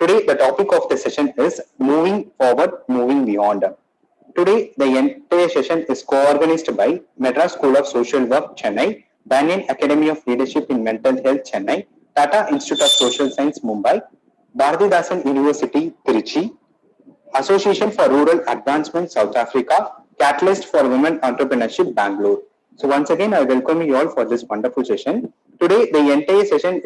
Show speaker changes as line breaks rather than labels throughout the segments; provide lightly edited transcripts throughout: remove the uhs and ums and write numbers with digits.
Today, the topic of the session is Moving Forward, Moving Beyond. Today, the entire session is co-organized by Madras School of Social Work, Chennai, Banyan Academy of Leadership in Mental Health, Chennai, Tata Institute of Social Science, Mumbai, Bharathidasan University, Trichy, Association for Rural Advancement, South Africa, Catalyst for Women Entrepreneurship, Bangalore. So once again, I welcome you all for this wonderful session. Today, the entire session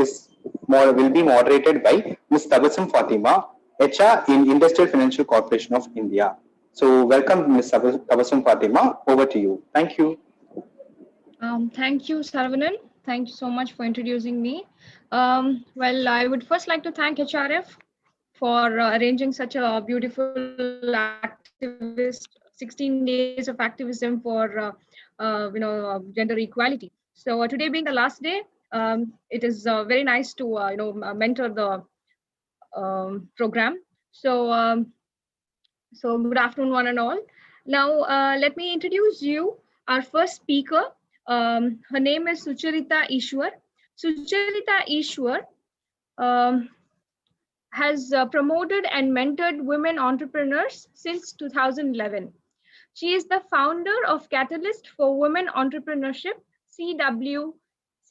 will be moderated by Ms. Tabassum Fatima, HR in Industrial Financial Corporation of India. So welcome, Ms. Tabassum Fatima. Over to you. Thank you.
Thank you, Saravanan. Thank you so much for introducing me. Well, I would first like to thank HRF for arranging such a beautiful activist 16 days of activism for gender equality. So today being the last day, it is very nice to mentor the program. So good afternoon, one and all. Now let me introduce you our first speaker. Her name is Sucharita Ishwar. Sucharita Ishwar um, has promoted and mentored women entrepreneurs since 2011. She is the founder of Catalyst for Women Entrepreneurship,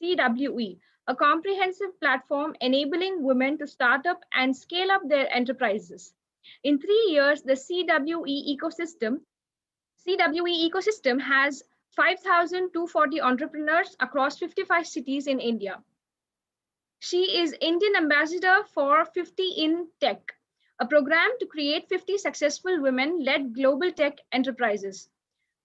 CWE, a comprehensive platform enabling women to start up and scale up their enterprises. In 3 years, the CWE ecosystem has 5,240 entrepreneurs across 55 cities in India. She is Indian ambassador for 50 in Tech, a program to create 50 successful women-led global tech enterprises.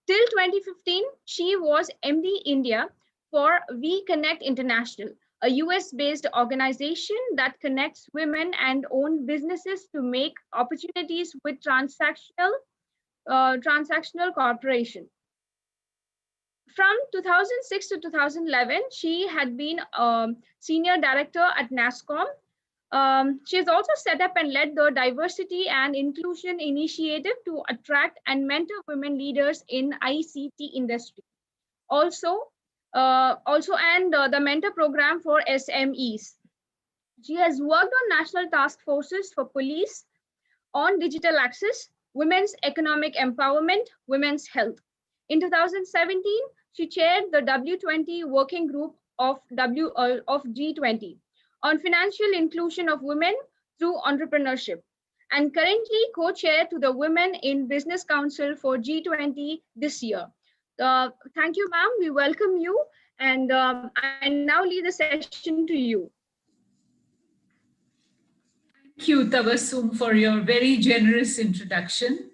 Till 2015, she was MD India for We Connect International, a US-based organization that connects women and owned businesses to make opportunities with transactional cooperation. From 2006 to 2011, she had been senior director at NASSCOM. She has also set up and led the Diversity and Inclusion Initiative to attract and mentor women leaders in ICT industry. Also, the mentor program for SMEs. She has worked on national task forces for police on digital access, women's economic empowerment, women's health. In 2017, she chaired the W20 working group of G20 on financial inclusion of women through entrepreneurship, and currently co-chair to the Women in Business Council for G20 this year. Thank you, ma'am. We welcome you, and I now leave the session to you.
Thank you, Tabassum, for your very generous introduction.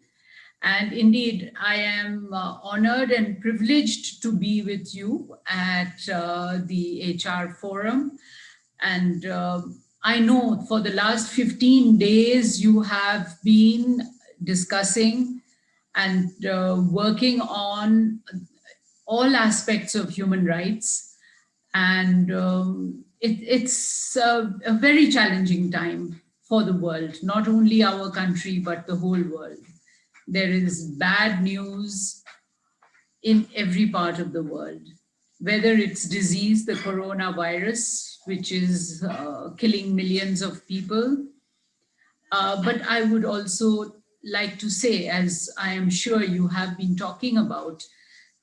And indeed, I am honored and privileged to be with you at the HR Forum. And I know for the last 15 days, you have been discussing and working on all aspects of human rights. And it's a very challenging time for the world, not only our country, but the whole world. There is bad news in every part of the world, whether it's disease, the coronavirus, which is killing millions of people. But I would also like to say, as I am sure you have been talking about,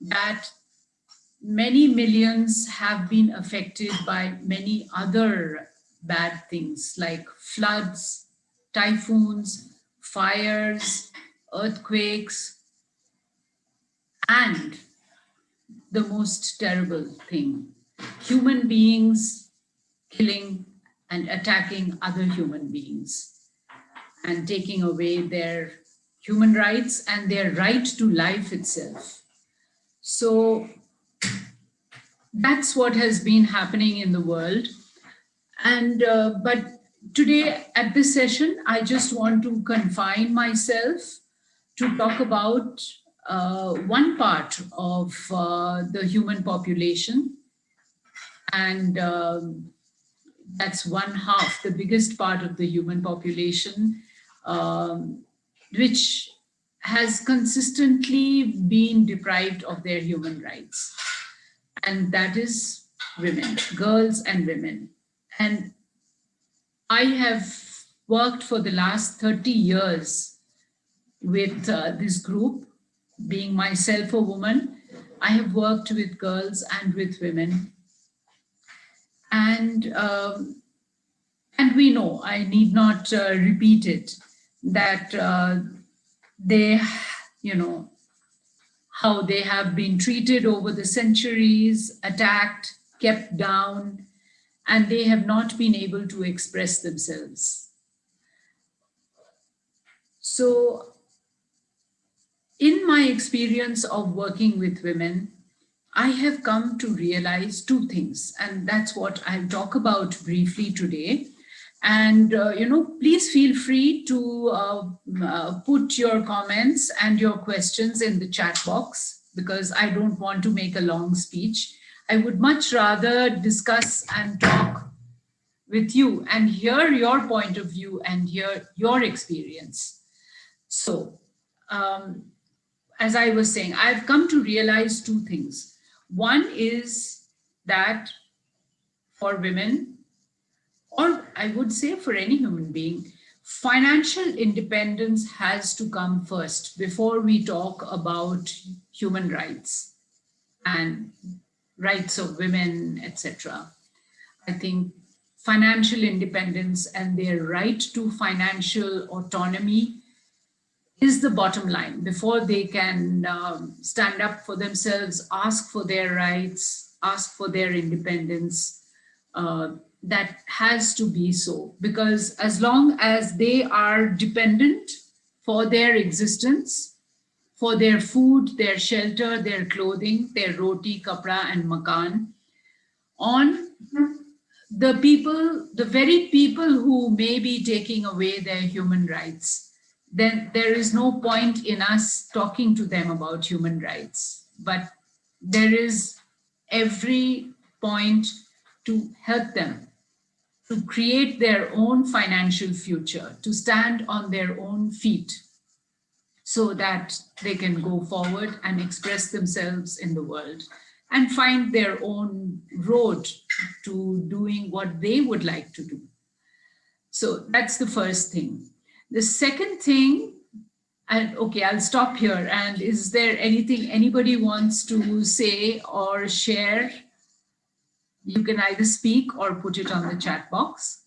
that many millions have been affected by many other bad things like floods, typhoons, fires, earthquakes, and the most terrible thing, human beings killing and attacking other human beings and taking away their human rights and their right to life itself. So that's what has been happening in the world. And but today at this session, I just want to confine myself to talk about one part of the human population. And that's one half, the biggest part of the human population, which has consistently been deprived of their human rights. And that is women, girls and women. And I have worked for the last 30 years with this group. Being myself a woman, I have worked with girls and with women. And we know, I need not repeat it, that they, how they have been treated over the centuries, attacked, kept down, and they have not been able to express themselves. So in my experience of working with women, I have come to realize two things, and that's what I'll talk about briefly today. And, please feel free to put your comments and your questions in the chat box, because I don't want to make a long speech. I would much rather discuss and talk with you and hear your point of view and hear your experience. So, as I was saying, I've come to realize two things. One is that for women, or I would say for any human being, financial independence has to come first before we talk about human rights and rights of women, etc. I think financial independence and their right to financial autonomy is the bottom line before they can stand up for themselves, ask for their rights, ask for their independence. That has to be so, because as long as they are dependent for their existence, for their food, their shelter, their clothing, their roti, kapra and makan, on the people, the very people who may be taking away their human rights, then there is no point in us talking to them about human rights. But there is every point to help them to create their own financial future, to stand on their own feet so that they can go forward and express themselves in the world and find their own road to doing what they would like to do. So that's the first thing. The second thing, and okay, I'll stop here. And is there anything anybody wants to say or share? You can either speak or put it on the chat box.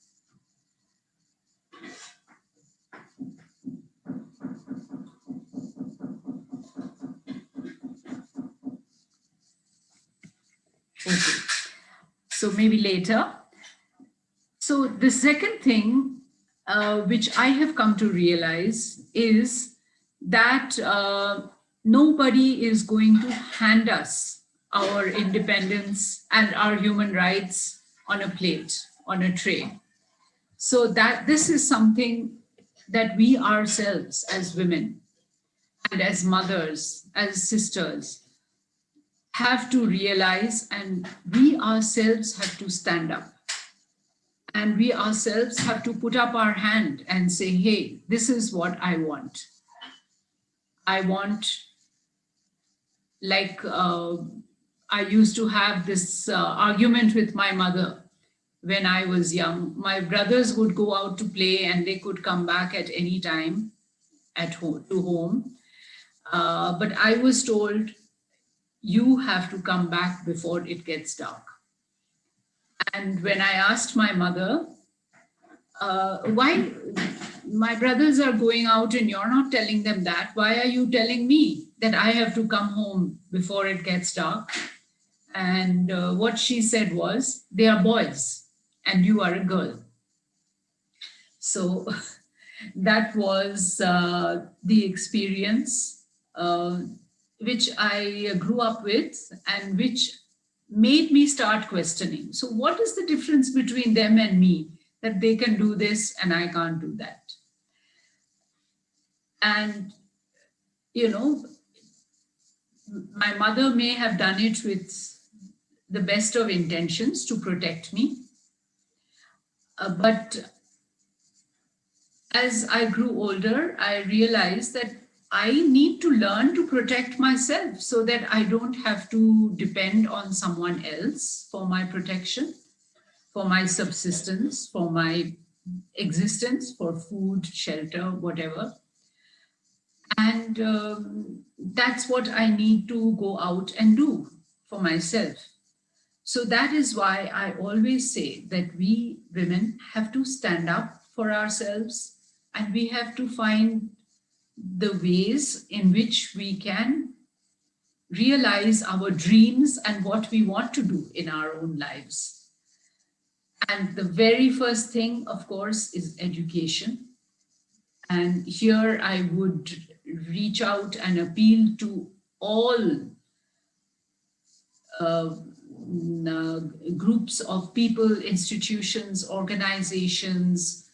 Okay, so maybe later. So the second thing which I have come to realize is that nobody is going to hand us our independence and our human rights on a plate, on a tray. So that this is something that we ourselves as women and as mothers, as sisters, have to realize, and we ourselves have to stand up. And we ourselves have to put up our hand and say, hey, this is what I want. I want, like, I used to have this argument with my mother when I was young. My brothers would go out to play and they could come back at any time at home, to home. But I was told, you have to come back before it gets dark. And when I asked my mother, why my brothers are going out and you're not telling them that, why are you telling me that I have to come home before it gets dark? And what she said was, they are boys and you are a girl. So that was the experience which I grew up with and which made me start questioning. So what is the difference between them and me, that they can do this and I can't do that? And, you know, my mother may have done it with the best of intentions to protect me. But as I grew older, I realized that I need to learn to protect myself so that I don't have to depend on someone else for my protection, for my subsistence, for my existence, for food, shelter, whatever. And that's what I need to go out and do for myself. So that is why I always say that we women have to stand up for ourselves, and we have to find the ways in which we can realize our dreams and what we want to do in our own lives. And the very first thing, of course, is education. And here I would reach out and appeal to all groups of people, institutions, organizations,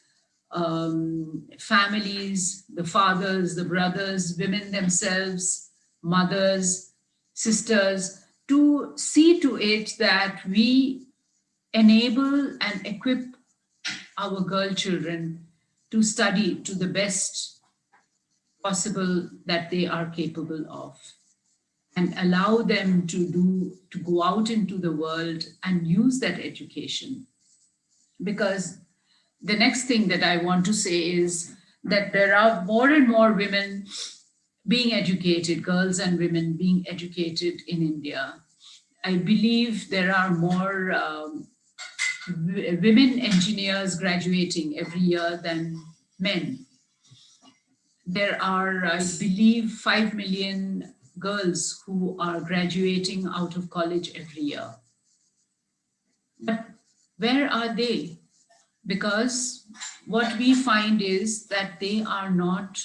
families, the fathers, the brothers, women themselves, mothers, sisters, to see to it that we enable and equip our girl children to study to the best possible that they are capable of, and allow them to go out into the world and use that education. Because the next thing that I want to say is that there are more and more women being educated, girls and women being educated in India. I believe there are more women engineers graduating every year than men. There are, I believe, 5 million girls who are graduating out of college every year. But where are they? Because what we find is that they are not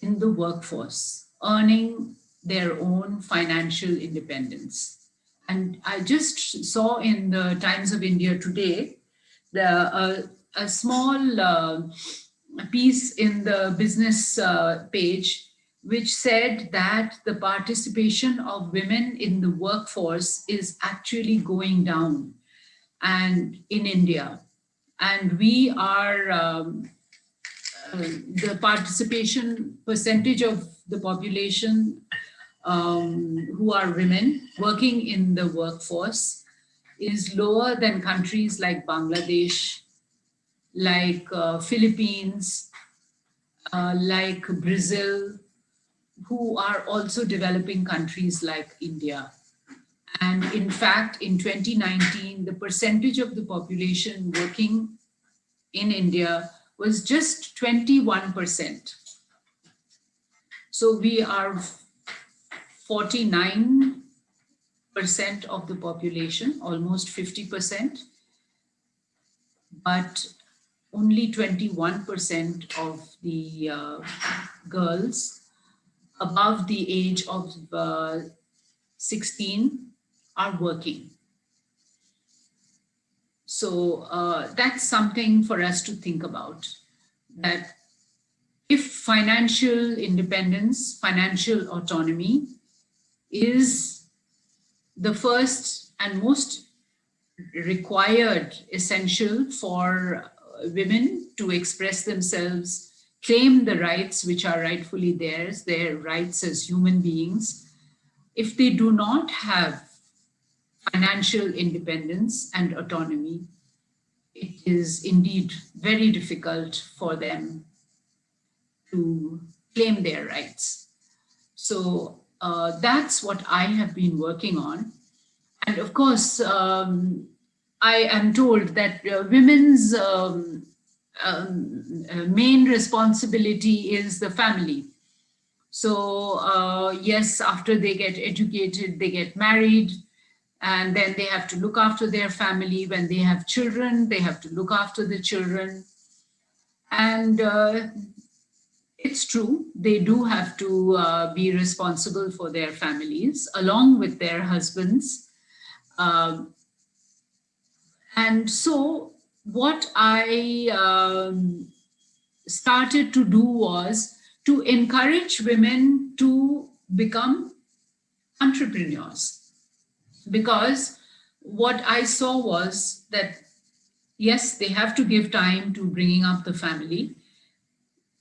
in the workforce, earning their own financial independence. And I just saw in the Times of India today, a small piece in the business page, which said that the participation of women in the workforce is actually going down and in India. And we are, the participation percentage of the population who are women working in the workforce is lower than countries like Bangladesh, like Philippines, like Brazil, who are also developing countries like India. And in fact, in 2019, the percentage of the population working in India was just 21%. So we are 49% of the population, almost 50%, but only 21% of the girls above the age of 16 are working. So that's something for us to think about, that if financial independence, financial autonomy is the first and most required essential for women to express themselves, claim the rights which are rightfully theirs, their rights as human beings, if they do not have financial independence and autonomy, it is indeed very difficult for them to claim their rights. So that's what I have been working on. And of course, I am told that women's main responsibility is the family. So yes, after they get educated, they get married, and then they have to look after their family. When they have children, they have to look after the children. And it's true, they do have to be responsible for their families along with their husbands. And so what I started to do was to encourage women to become entrepreneurs. Because what I saw was that, yes, they have to give time to bringing up the family.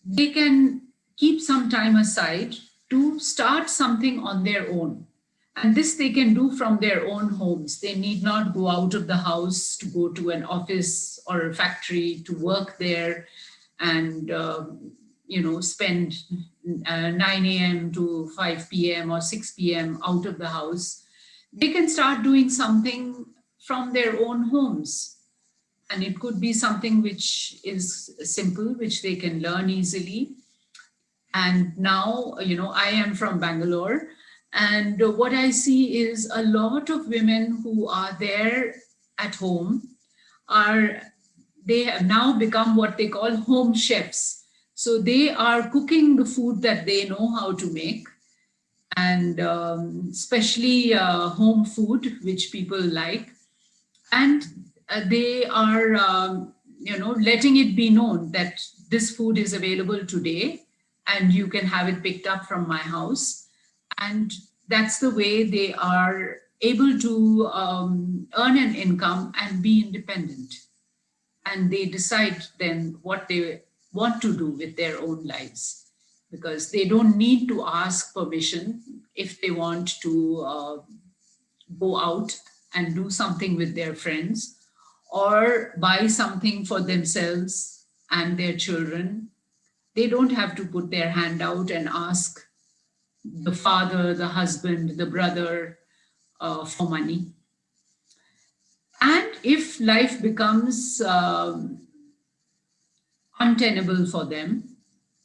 They can keep some time aside to start something on their own. And this they can do from their own homes. They need not go out of the house to go to an office or a factory to work there and spend 9 a.m. to 5 p.m. or 6 p.m. out of the house. They can start doing something from their own homes. And it could be something which is simple, which they can learn easily. And now, I am from Bangalore. And what I see is a lot of women who are there at home they have now become what they call home chefs. So they are cooking the food that they know how to make, and especially home food, which people like. And they are, letting it be known that this food is available today and you can have it picked up from my house. And that's the way they are able to earn an income and be independent. And they decide then what they want to do with their own lives, because they don't need to ask permission if they want to go out and do something with their friends or buy something for themselves and their children. They don't have to put their hand out and ask the father, the husband, the brother for money. And if life becomes untenable for them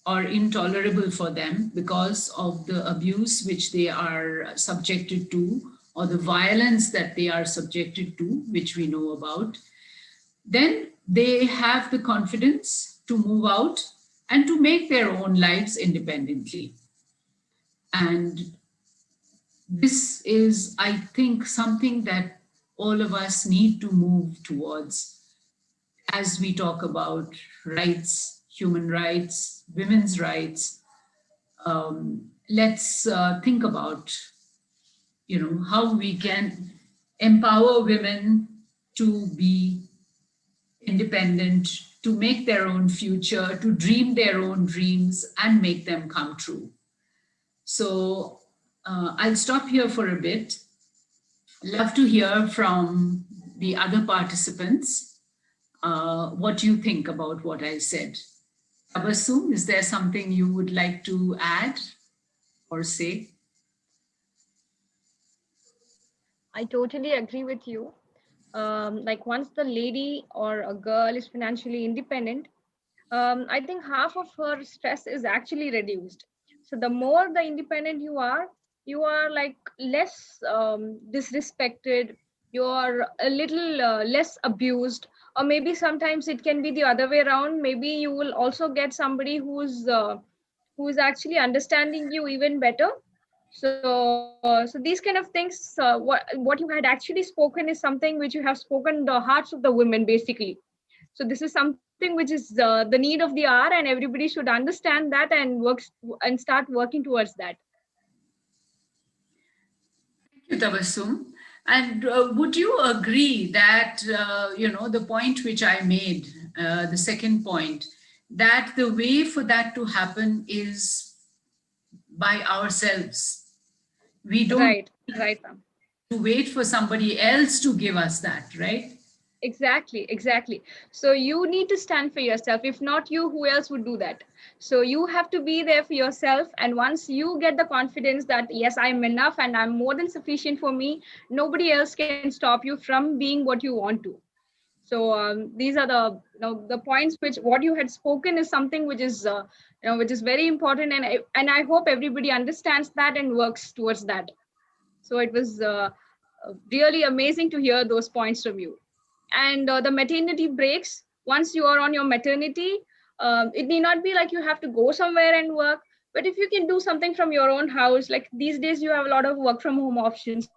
or intolerable for them because of the abuse which they are subjected to, or the violence that they are subjected to, which we know about, then they have the confidence to move out and to make their own lives independently. And this is, I think, something that all of us need to move towards as we talk about rights, human rights, women's rights. Let's think about, how we can empower women to be independent, to make their own future, to dream their own dreams and make them come true. So I'll stop here for a bit. Love to hear from the other participants. What do you think about what I said? Tabassum, is there something you would like to add or say?
I totally agree with you. Like once the lady or a girl is financially independent, I think half of her stress is actually reduced. So the more the independent you are like less disrespected, you are a little less abused, or maybe sometimes it can be the other way around. Maybe you will also get somebody who's actually understanding you even better. So these kind of things, what you had actually spoken is something which you have spoken the hearts of the women basically. So this is something which is the need of the hour, and everybody should understand that and start working towards that.
Thank you, Tabassum. And would you agree that, the point which I made, the second point, that the way for that to happen is by ourselves? We don't
Right, ma'am.
to wait for somebody else to give us that, right?
Exactly. So you need to stand for yourself. If not you, who else would do that? So you have to be there for yourself. And once you get the confidence that, yes, I'm enough and I'm more than sufficient for me, nobody else can stop you from being what you want to. So these are the points which what you had spoken is something which is very important, and I hope everybody understands that and works towards that. So it was really amazing to hear those points from you. And the maternity breaks, once you are on your maternity, it need not be like you have to go somewhere and work, but if you can do something from your own house, like these days you have a lot of work from home options.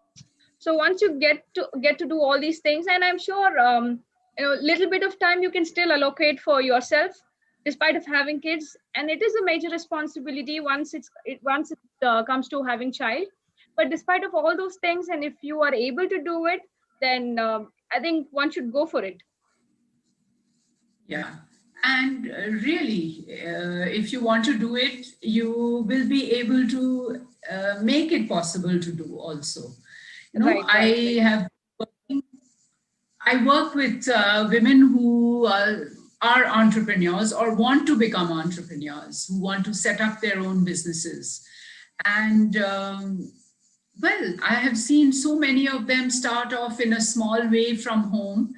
So once you get to do all these things, and I'm sure little bit of time you can still allocate for yourself despite of having kids, and it is a major responsibility once it comes to having child. But despite of all those things, and if you are able to do it, then I think one should go for it.
Yeah. And really, if you want to do it, you will be able to make it possible to do also. You know,
Right.
I work with women who are entrepreneurs or want to become entrepreneurs, who want to set up their own businesses. And well, I have seen so many of them start off in a small way from home,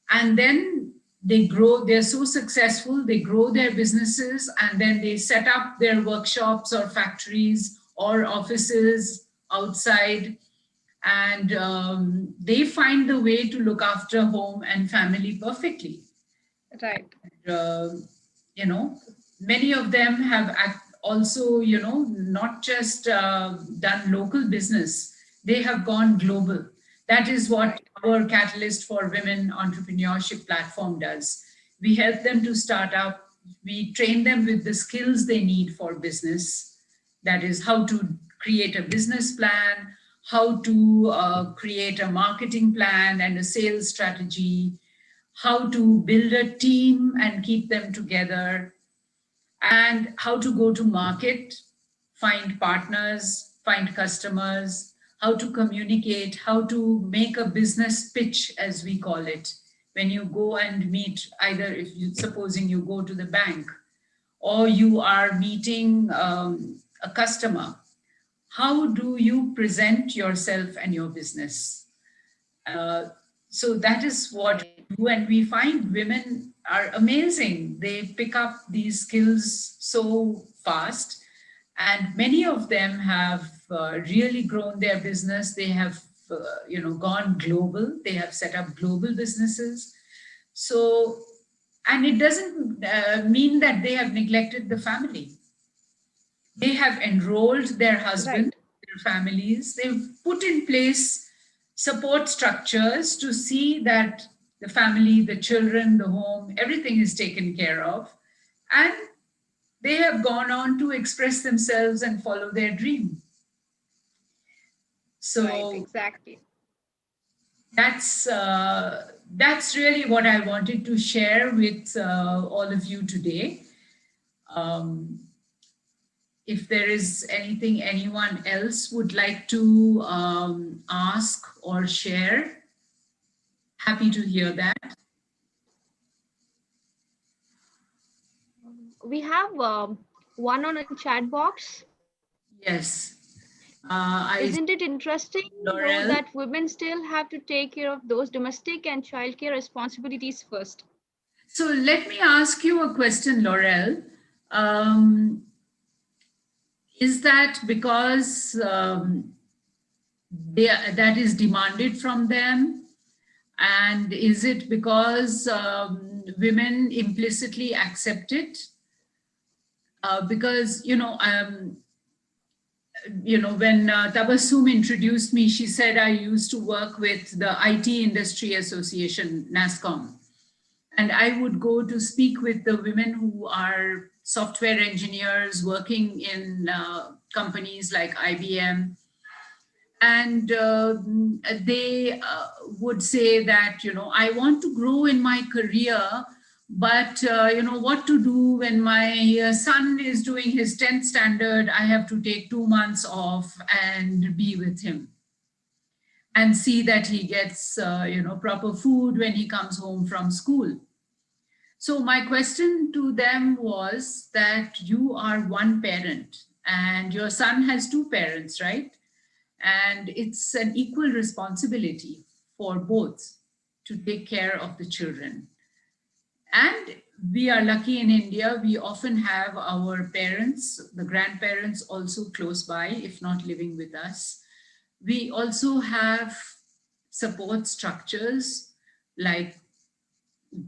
and then they grow, they're so successful, they grow their businesses, and then they set up their workshops or factories or offices outside, and they find the way to look after home and family perfectly.
Right.
uh, you know, many of them have also, you know, not just done local business, they have gone global. That is what our Catalyst for Women entrepreneurship platform does. We help them to start up, we train them with the skills they need for business. That is how to create a business plan, how to create a marketing plan and a sales strategy, how to build a team and keep them together, and how to go to market, find partners, find customers, how to communicate, how to make a business pitch, as we call it. When you go and meet, either if you, supposing you go to the bank or you are meeting a customer, how do you present yourself and your business? So that is what we do, and we find women are amazing. They pick up these skills so fast, and many of them have really grown their business. They have, you know, gone global. They have set up global businesses. So, and it doesn't mean that they have neglected the family. They have enrolled their husbands, their families. They've put in place support structures to see that the family, the children, the home, everything is taken care of. And they have gone on to express themselves and follow their dream. So
Right, exactly.
That's really what I wanted to share with all of you today. If there is anything anyone else would like to ask or share, happy to hear that.
We have one on a chat box.
Yes.
Isn't it interesting, though,
Laurel.
that women still have to take care of those domestic and childcare responsibilities first?
So let me ask you a question, Laurel. Um, is that because that is demanded from them? And is it because women implicitly accept it? Because, when Tabassum introduced me, she said I used to work with the IT Industry Association, NASCOM. And I would go to speak with the women who are software engineers working in companies like IBM. And they would say that, I want to grow in my career, but what to do when my son is doing his 10th standard, I have to take 2 months off and be with him and see that he gets proper food when he comes home from school. So my question to them was that you are one parent and your son has two parents, right? And it's an equal responsibility for both to take care of the children. And we are lucky in India, we often have our parents, the grandparents also close by, if not living with us. We also have support structures like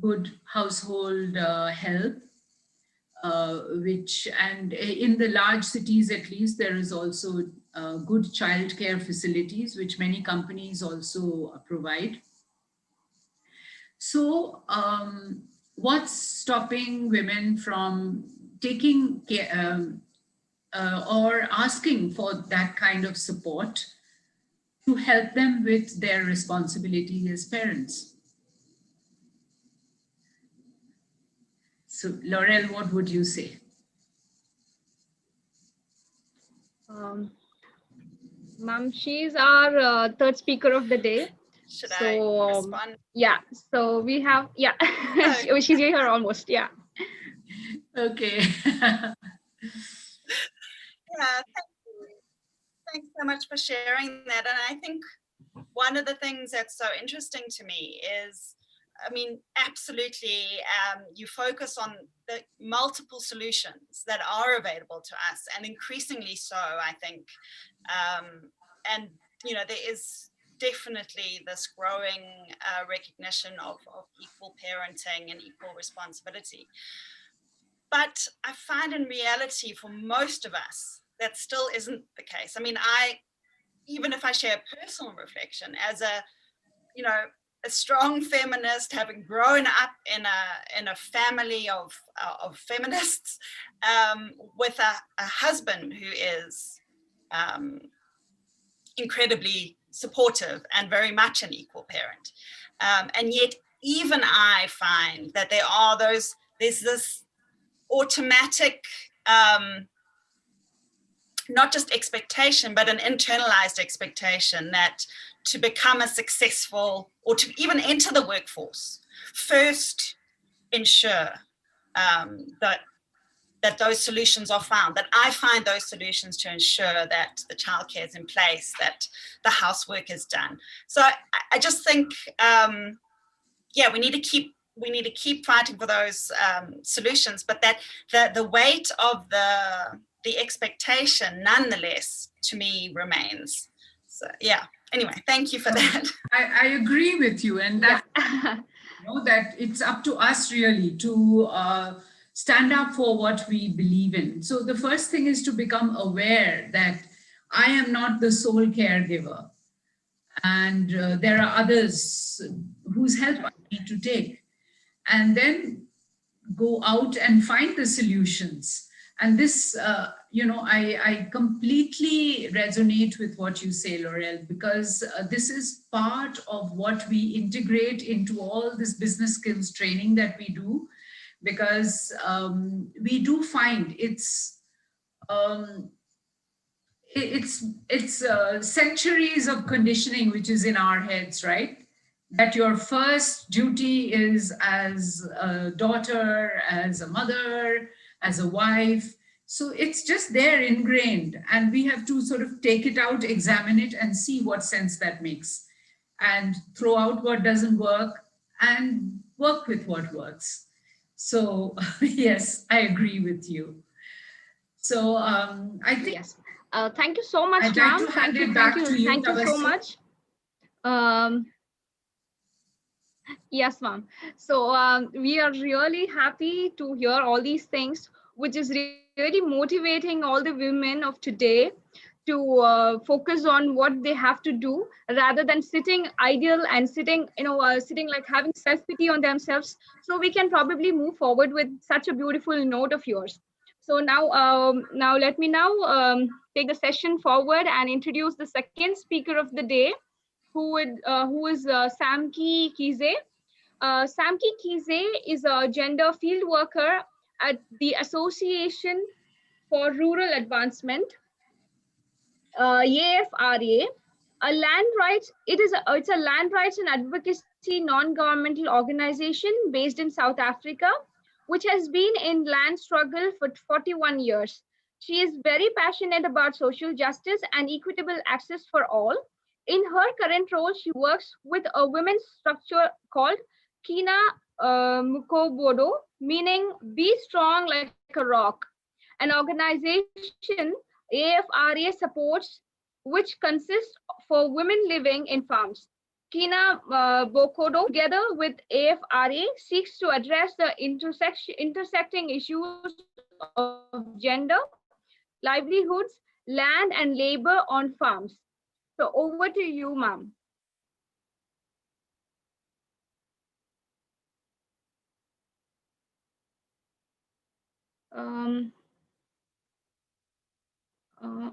good household help, and in the large cities at least, there is also good childcare facilities, which many companies also provide. So what's stopping women from taking care or asking for that kind of support to help them with their responsibility as parents? So Laurel, what would you say?
Ma'am, she's our third speaker of the day.
Should I respond?
Yeah, so we have, yeah, she's here almost, yeah.
Okay.
Yeah, thank you. Thanks so much for sharing that. And I think one of the things that's so interesting to me is, I mean, absolutely, you focus on the multiple solutions that are available to us, and increasingly so, I think. And, you know, there is definitely this growing recognition of equal parenting and equal responsibility. But I find in reality, for most of us, that still isn't the case. I mean, even if I share a personal reflection as a, you know, a strong feminist, having grown up in a family of feminists, with a husband who is incredibly supportive and very much an equal parent. And yet, even I find that there's this automatic, not just expectation, but an internalized expectation that to become a successful, or to even enter the workforce, first ensure that those solutions are found, that I find those solutions to ensure that the childcare is in place, that the housework is done. So I just think, yeah, we need to keep fighting for those solutions, but that the weight of the expectation, nonetheless, to me remains. So yeah. Anyway, thank you for that.
I agree with you, and that you know, that it's up to us really to stand up for what we believe in. So the first thing is to become aware that I am not the sole caregiver, and there are others whose help I need to take, and then go out and find the solutions. And this, you know, I completely resonate with what you say, Laurel, because this is part of what we integrate into all this business skills training that we do, because we do find it's centuries of conditioning which is in our heads, right? That your first duty is as a daughter, as a mother, as a wife. So it's just there ingrained, and we have to sort of take it out, examine it, and see what sense that makes, and throw out what doesn't work and work with what works. So yes, I agree with you. So I think
yes. Thank you so much,
I'd like
ma'am.
to hand it back to you.
Thank you so much. Yes, ma'am. So we are really happy to hear all these things, which is really motivating all the women of today to focus on what they have to do, rather than sitting idle and sitting like having self-pity on themselves. So we can probably move forward with such a beautiful note of yours. So now let me take the session forward and introduce the second speaker of the day, who is Samki Kize. Samki Kize is a gender field worker at the Association for Rural Advancement, AFRA. It's a land rights and advocacy non-governmental organization based in South Africa, which has been in land struggle for 41 years. She is very passionate about social justice and equitable access for all. In her current role, she works with a women's structure called Kina Mukobodo, meaning be strong like a rock, an organization AFRA supports, which consists for women living in farms. Kina Bokodo, together with AFRA, seeks to address the intersecting issues of gender, livelihoods, land, and labor on farms. So over to you, ma'am.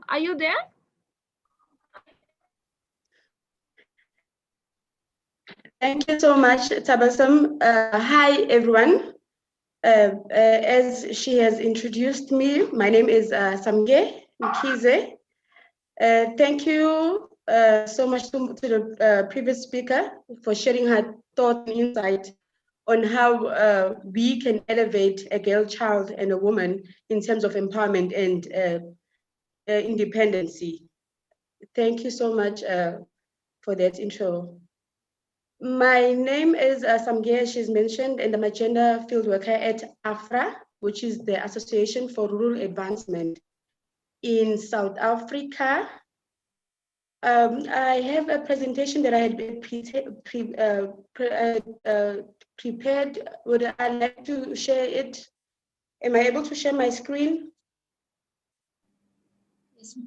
Are you there?
Thank you so much, Tabassum. Hi, everyone. As she has introduced me, my name is Samge Mkhize. Thank you so much to the previous speaker for sharing her thoughts and insight on how we can elevate a girl child and a woman in terms of empowerment and independency. Thank you so much for that intro. My name is Samge, she's mentioned, and I'm a gender field worker at AFRA, which is the Association for Rural Advancement in South Africa. I have a presentation that I had prepared. Would I like to share it? Am I able to share my screen?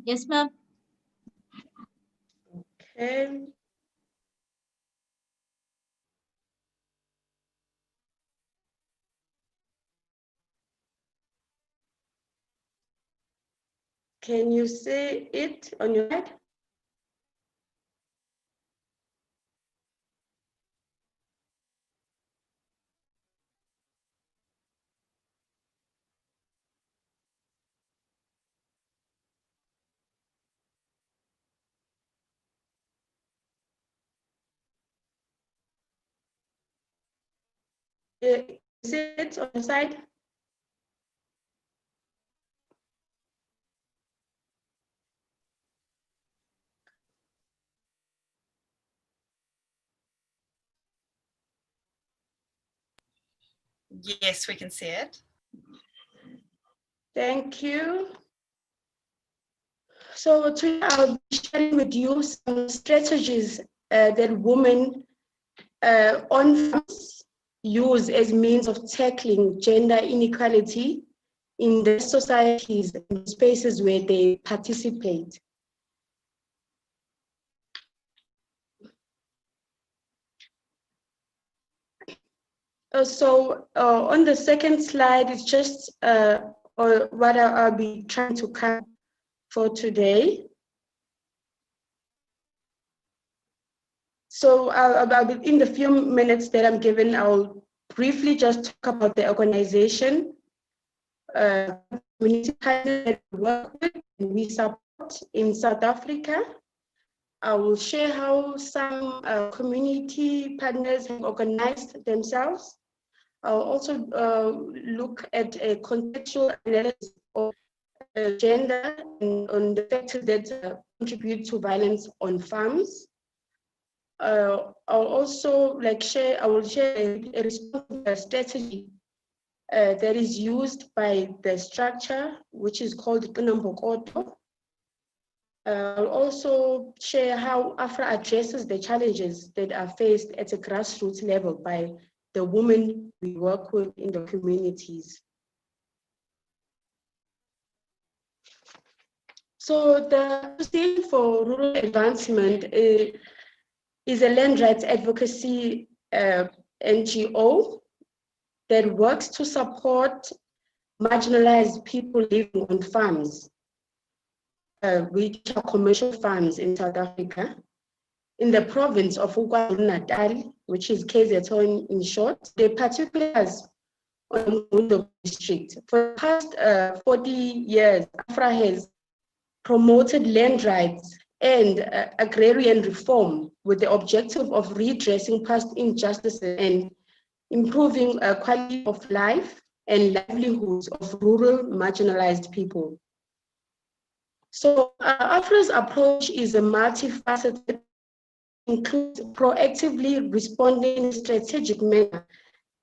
Yes, ma'am.
Okay. Can you see it on your side? Is it on the side?
Yes, we can see it.
Thank you. So today I'll be sharing with you some strategies that women on farms use as means of tackling gender inequality in the societies and spaces where they participate. On the second slide, it's just what I'll be trying to cover for today. So in the few minutes that I'm given, I'll briefly just talk about the organization, community partners that we work with and we support in South Africa. I will share how some community partners have organized themselves. I'll also look at a contextual analysis of gender and on the factors that contribute to violence on farms. I'll also I will share a responsible strategy that is used by the structure, which is called Tunambokoto. I'll also share how AFRA addresses the challenges that are faced at a grassroots level by the women we work with in the communities. So the Association for Rural Advancement is a land rights advocacy NGO that works to support marginalized people living on farms, which are commercial farms in South Africa. In the province of KwaZulu-Natal, which is KZN in short, the particulars on the district. For the past 40 years, AFRA has promoted land rights and agrarian reform with the objective of redressing past injustices and improving quality of life and livelihoods of rural marginalized people. So AFRA's approach is a multifaceted, includes proactively responding in a strategic manner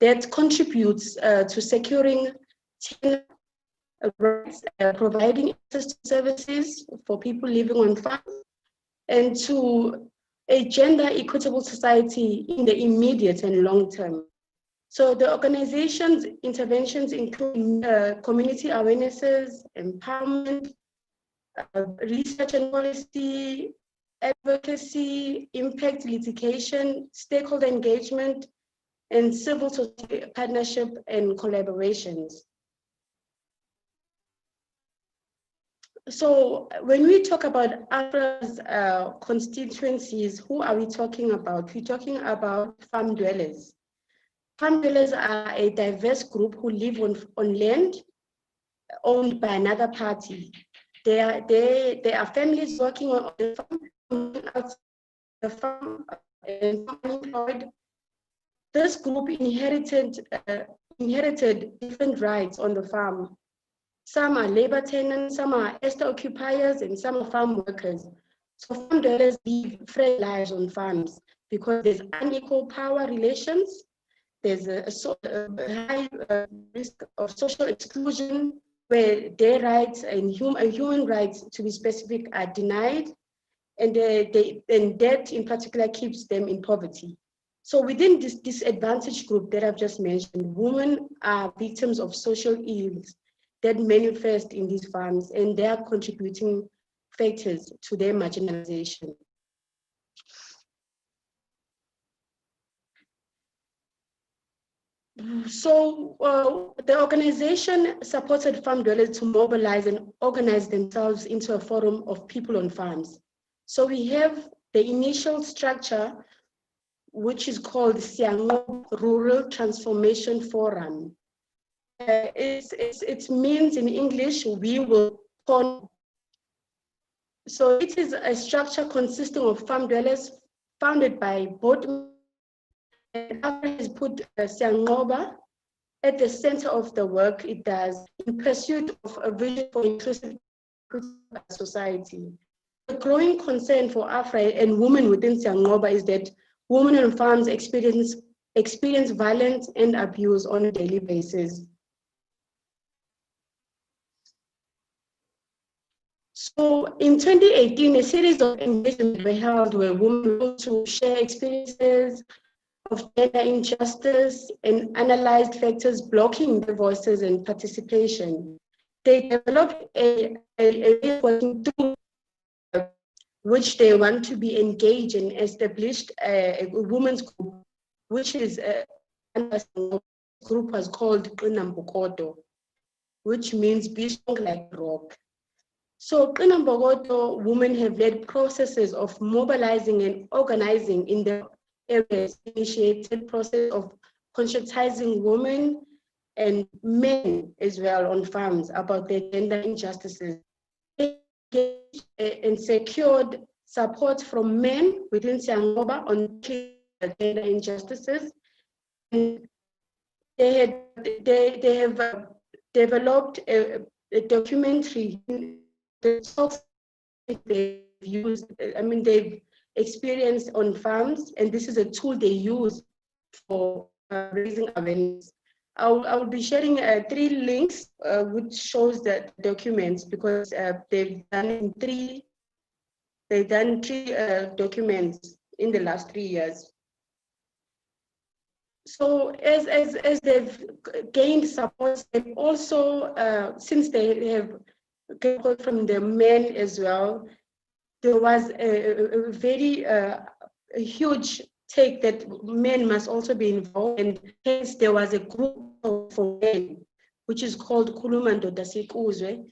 that contributes to securing rights, providing access to services for people living on farms, and to a gender equitable society in the immediate and long term. So the organization's interventions include community awarenesses, empowerment, research and policy, advocacy, impact litigation, stakeholder engagement, and civil society partnership and collaborations. So when we talk about AFRA's constituencies, who are we talking about? We're talking about farm dwellers. Farm dwellers are a diverse group who live on land owned by another party. They are families working on the farm, outside the farm, and unemployed. This group inherited different rights on the farm. Some are labor tenants, some are estate occupiers, and some are farm workers. So farm dwellers live fresh lives on farms because there's unequal power relations, there's a high risk of social exclusion where their rights and human rights, to be specific, are denied, and debt in particular keeps them in poverty. So within this disadvantaged group that I've just mentioned, women are victims of social ills that manifest in these farms, and they are contributing factors to their marginalization. So the organization supported farm dwellers to mobilize and organize themselves into a forum of people on farms. So we have the initial structure, which is called Siangob Rural Transformation Forum. It means in English, we will con. So it is a structure consisting of farm dwellers founded by both, and after has put Siangoba at the center of the work it does in pursuit of a vision for inclusive society. The growing concern for Afra and women within Siangoba is that women on farms experience violence and abuse on a daily basis. So in 2018, a series of engagements were held where women were able to share experiences of gender injustice and analyzed factors blocking their voices and participation. They developed a working tool which they want to be engaged in, established a women's group, which is a group was called Qinambokodo, which means be strong like rock. So Qinambokodo women have led processes of mobilizing and organizing in the areas, initiated process of conscientizing women and men as well on farms about their gender injustices, and secured support from men within Siangoba on gender injustices. And they have developed a documentary that they've used, they've experienced on farms, and this is a tool they use for raising awareness. I'll be sharing 3 links which shows the documents, because they've done three documents in the last 3 years. So as they've gained support, they've also, since they have got from the men as well, there was a very a huge take that men must also be involved, and hence there was a group for men, which is called Kulumando Dasikuzwe.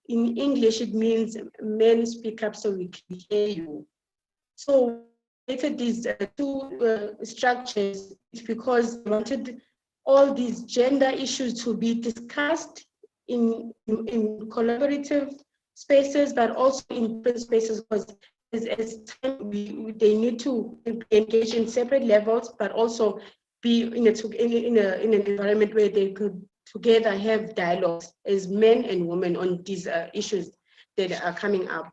In English, it means men speak up so we can hear you. So these 2 structures because we wanted all these gender issues to be discussed in collaborative spaces, but also in different spaces, because as time they need to engage in separate levels, but also be in an environment where they could together have dialogues as men and women on these issues that are coming up.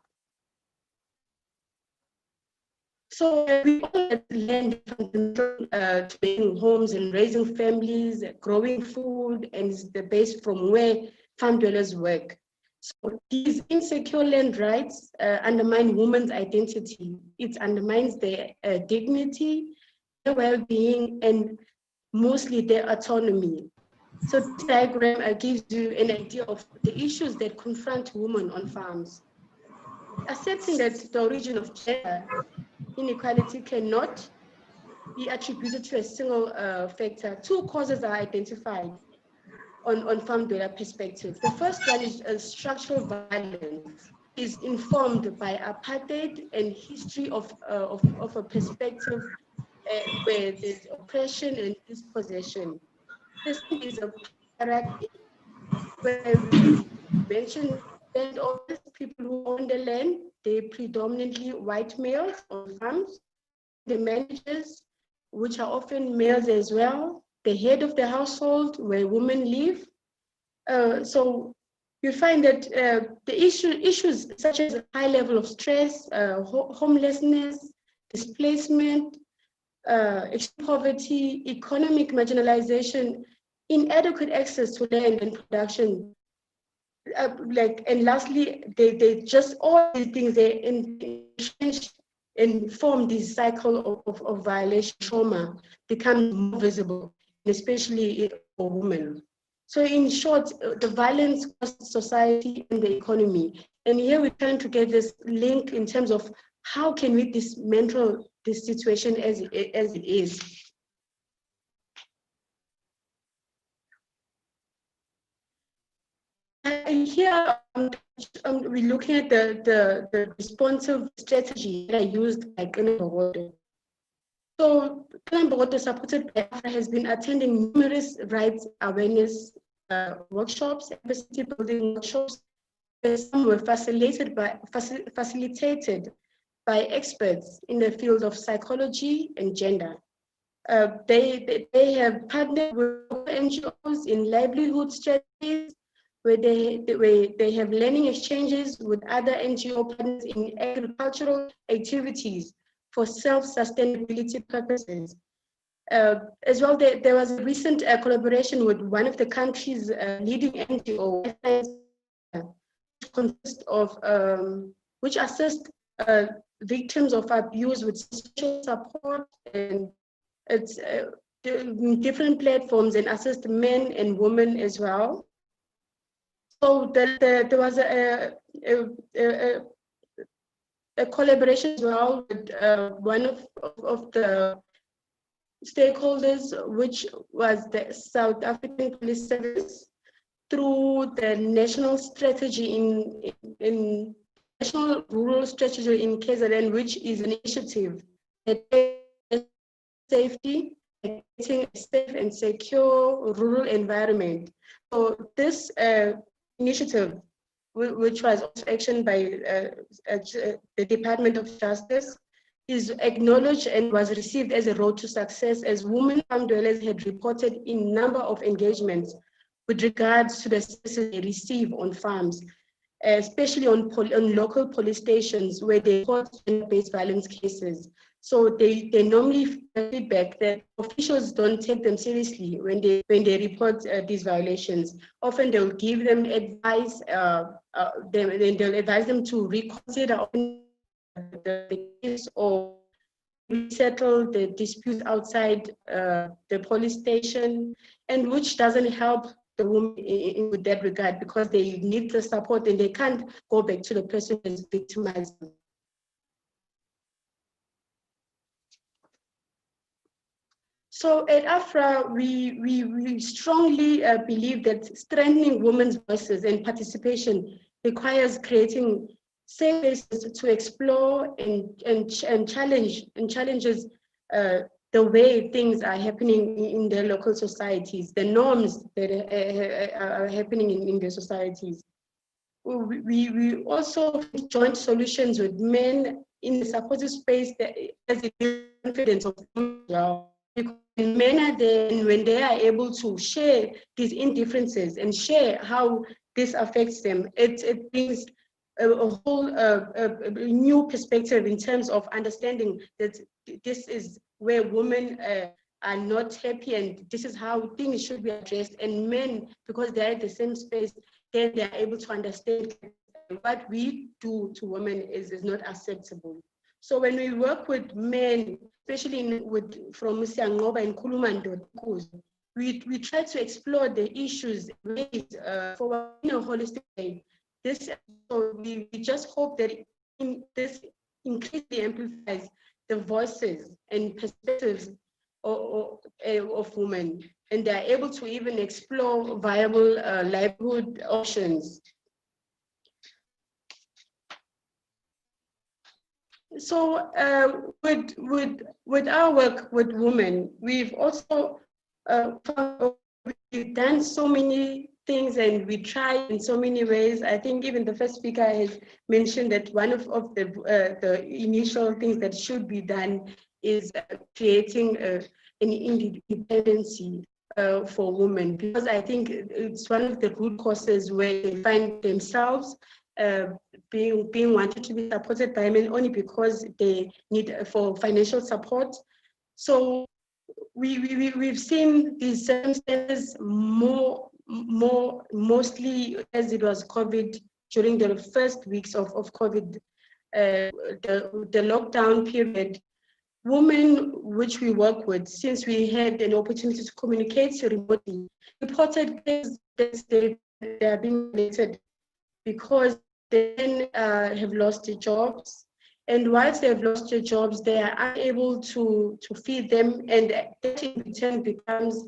So we all learned to making homes and raising families, growing food, and it's the base from where farm dwellers work. So these insecure land rights undermine women's identity. It undermines their dignity, their well-being, and mostly their autonomy. So this diagram gives you an idea of the issues that confront women on farms. Accepting that the origin of gender inequality cannot be attributed to a single factor, 2 causes are identified on farm dweller perspective. The first one is structural violence, is informed by apartheid and history of a perspective where there's oppression and dispossession. This is a hierarchy where we mentioned landowners, people who own the land, they predominantly white males on farms, the managers, which are often males as well, the head of the household where women live. So you find that the issues such as high level of stress, homelessness, displacement, extreme poverty, economic marginalization, inadequate access to land and production, and lastly, they just all these things they entrench and form this cycle of violation trauma become more visible, especially for women. So in short, the violence costs society and the economy. And here we're trying to get this link in terms of how can we dismantle this situation as it is. And here we're looking at the responsive strategy that I used by Kanambagoto. So Kanambagoto, supported by AFRA, has been attending numerous rights awareness workshops, capacity building workshops. Some were facilitated by experts in the field of psychology and gender. They have partnered with NGOs in livelihood strategies, where they have learning exchanges with other NGO partners in agricultural activities for self-sustainability purposes. As well, there was a recent collaboration with one of the country's leading NGO, which consists of, which assist victims of abuse with social support, and it's different platforms, and assist men and women as well. So there was a collaboration as well with one of the stakeholders, which was the South African Police Service, through the national strategy in National Rural Strategy in KZN, which is an initiative that safety, creating a safe and secure rural environment. So this initiative, which was also actioned by the Department of Justice, is acknowledged and was received as a road to success, as women farm dwellers had reported in number of engagements with regards to the services they receive on farms, especially on local police stations where they report gender-based violence cases. So they normally feedback that officials don't take them seriously when they report these violations. Often they'll give them advice, then they'll advise them to reconsider the case or settle the dispute outside the police station, and which doesn't help the woman with that regard, because they need the support and they can't go back to the person who's victimized them. So at AFRA, we strongly believe that strengthening women's voices and participation requires creating safe spaces to explore and challenges the way things are happening in their local societies, the norms that are happening in their societies. We also joint solutions with men in the supportive space that has the confidence of them as well. Because men are there, and when they are able to share these indifferences and share how this affects them, it brings a whole new perspective in terms of understanding that this is where women are not happy, and this is how things should be addressed. And men, because they're at the same space, then they're able to understand what we do to women is not acceptable. So when we work with men, especially from Siangoba and Kulumando, we try to explore the issues raised for in a holistic way. So we just hope that this increasingly amplifies the voices and perspectives of women, and they're able to even explore viable livelihood options. So with our work with women, we've also we've done so many things and we try in so many ways. I think even the first speaker has mentioned that one of the initial things that should be done is creating an independency for women, because I think it's one of the root causes where they find themselves being wanted to be supported by men only because they need for financial support. So we've seen these circumstances mostly as it was COVID, during the first weeks of COVID, the lockdown period. Women which we work with, since we had an opportunity to communicate remotely, reported that they are being related because they then have lost their jobs. And once they've lost their jobs, they are unable to feed them. And that in return becomes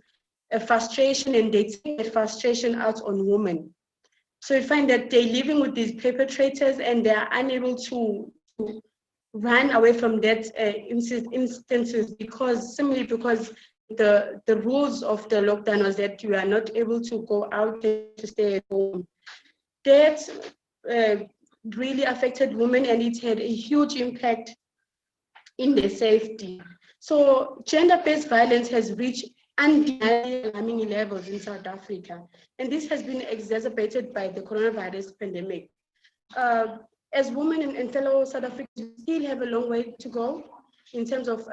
a frustration, and they take that frustration out on women. So you find that they're living with these perpetrators and they are unable to run away from that instances, because the rules of the lockdown was that you are not able to go out to stay at home. That really affected women, and it had a huge impact in their safety. So gender-based violence has reached undeniably alarming levels in South Africa, and this has been exacerbated by the coronavirus pandemic. As women and fellow South Africans, we still have a long way to go in terms of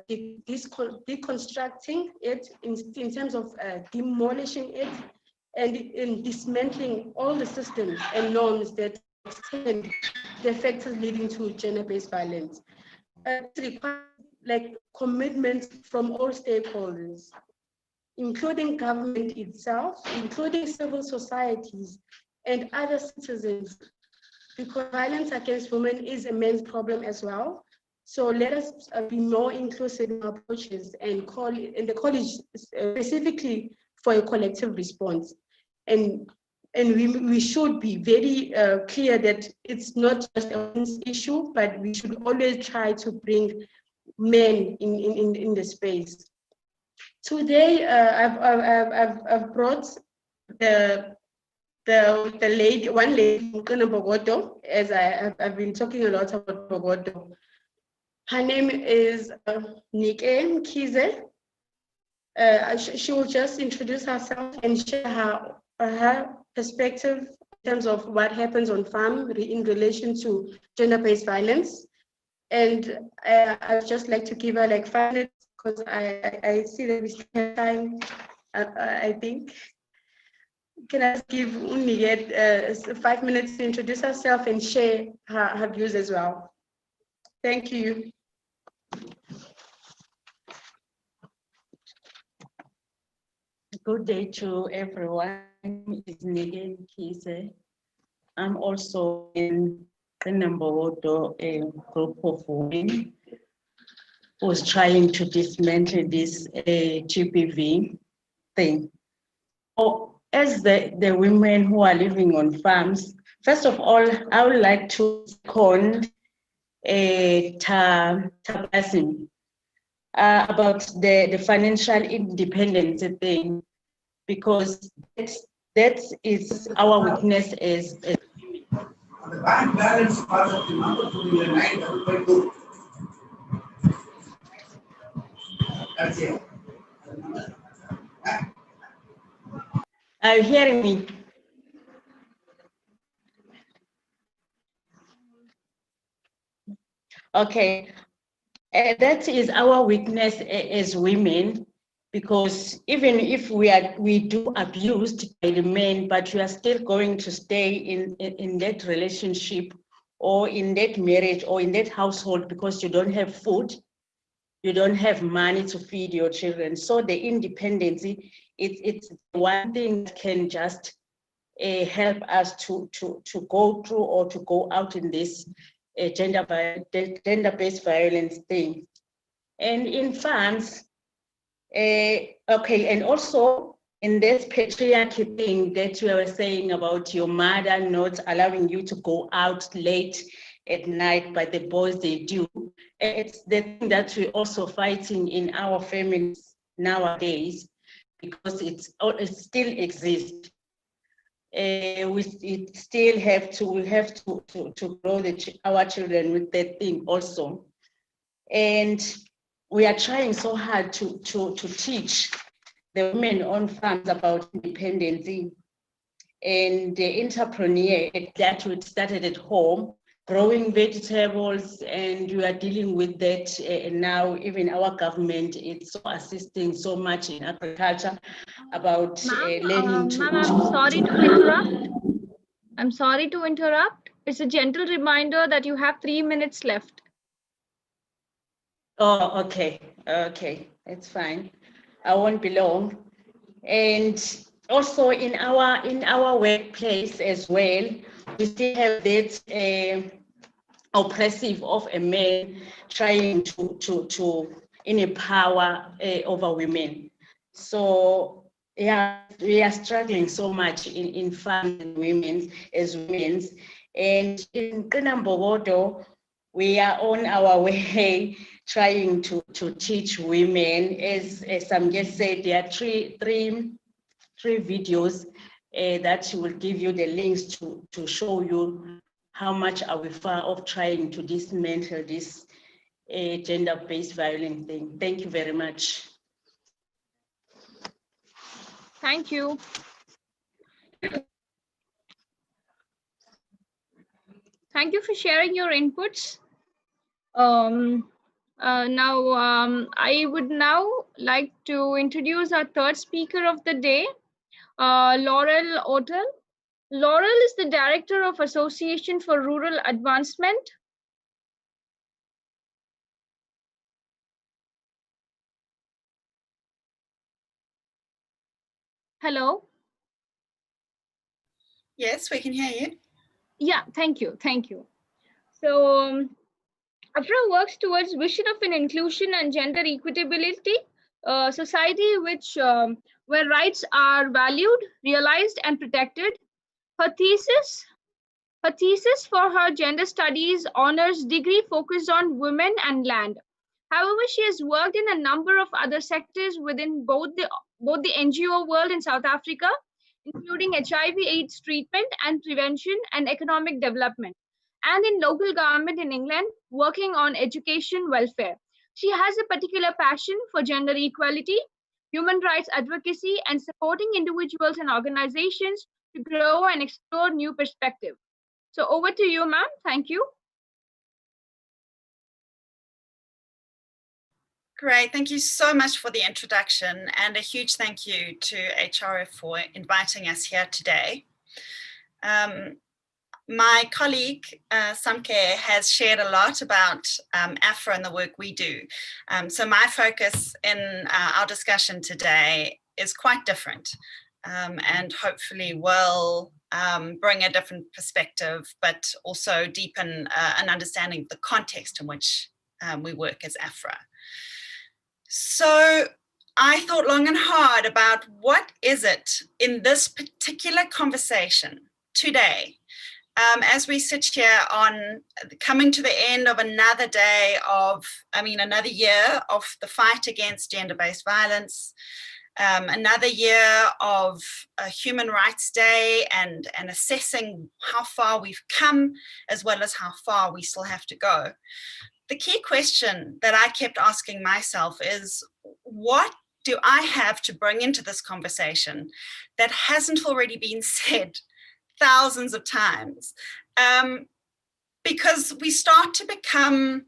deconstructing it, in terms of demolishing it, and in dismantling all the systems and norms that extend the factors leading to gender-based violence. It requires commitment from all stakeholders, including government itself, including civil societies and other citizens, because violence against women is a men's problem as well. So let us be more inclusive in our approaches and call in the college specifically for a collective response. And we should be very clear that it's not just a women's issue, but we should always try to bring men in the space. Today, I've brought the lady, one lady from Bogoto, as I've been talking a lot about Bogoto. Her name is Nike Mkhize. She will just introduce herself and share her perspective in terms of what happens on farm in relation to gender-based violence. And I'd just like to give her 5 minutes, because I see that we still have time, I think. Can I give Uniyet 5 minutes to introduce herself and share her views as well? Thank you.
Good day to everyone. It's Nige Mkhize. I'm also in the Nambogoto, a group of women who's trying to dismantle this GBV thing. So, as the women who are living on farms, first of all, I would like to second Tabasim about the financial independence thing, because that is our weakness as
the bank balance part of the number to be 9.2. That's it.
Are you hearing me? Okay, that is our weakness as women, because even if we do abused by the men, but we are still going to stay in that relationship or in that marriage or in that household because you don't have food, you don't have money to feed your children. So the independence, it's one thing that can just help us to go through or to go out in this gender-based violence thing. And in farms, okay, and also in this patriarchy thing that you were saying about your mother not allowing you to go out late at night, but the boys, they do. It's the thing that we're also fighting in our families nowadays, because it still exists. We still have to grow our children with that thing also. And we are trying so hard to teach the women on farms about independence and the entrepreneur that we started at home, growing vegetables, and we are dealing with that now. Even our government is so assisting so much in agriculture about learning to.
Ma'am, I'm sorry to interrupt. I'm sorry to interrupt. It's a gentle reminder that you have 3 minutes left.
Oh, okay, it's fine. I won't be long. And also in our workplace as well, we still have that oppressive of a man trying to empower over women. So yeah, we are struggling so much in farms and women. And in Kinambogodo, we are on our way trying to teach women. As Samge said, there are three videos that will give you the links to show you how much are we far off trying to dismantle this gender-based violence thing. Thank you very much.
Thank you. Thank you for sharing your inputs. I would now like to introduce our third speaker of the day, Laurel Otel. Laurel is the Director of Association for Rural Advancement. Hello.
Yes, we can hear you.
Yeah, thank you. So AFRA works towards vision of an inclusion and gender equitability society where rights are valued, realized, and protected. Her thesis for her gender studies honors degree focused on women and land. However, she has worked in a number of other sectors within both the NGO world in South Africa, including HIV/AIDS treatment and prevention and economic development, and in local government in England, working on education welfare. She has a particular passion for gender equality, human rights advocacy, and supporting individuals and organizations to grow and explore new perspectives. So over to you, ma'am. Thank you.
Great, thank you so much for the introduction, and a huge thank you to HRF for inviting us here today. My colleague, Samke, has shared a lot about AFRA and the work we do. So my focus in our discussion today is quite different, and hopefully will bring a different perspective, but also deepen an understanding of the context in which we work as AFRA. So I thought long and hard about what is it in this particular conversation today, as we sit here on coming to the end of another day of, another year of the fight against gender-based violence, another year of Human Rights Day and assessing how far we've come as well as how far we still have to go. The key question that I kept asking myself is, what do I have to bring into this conversation that hasn't already been said thousands of times? Because we start to become,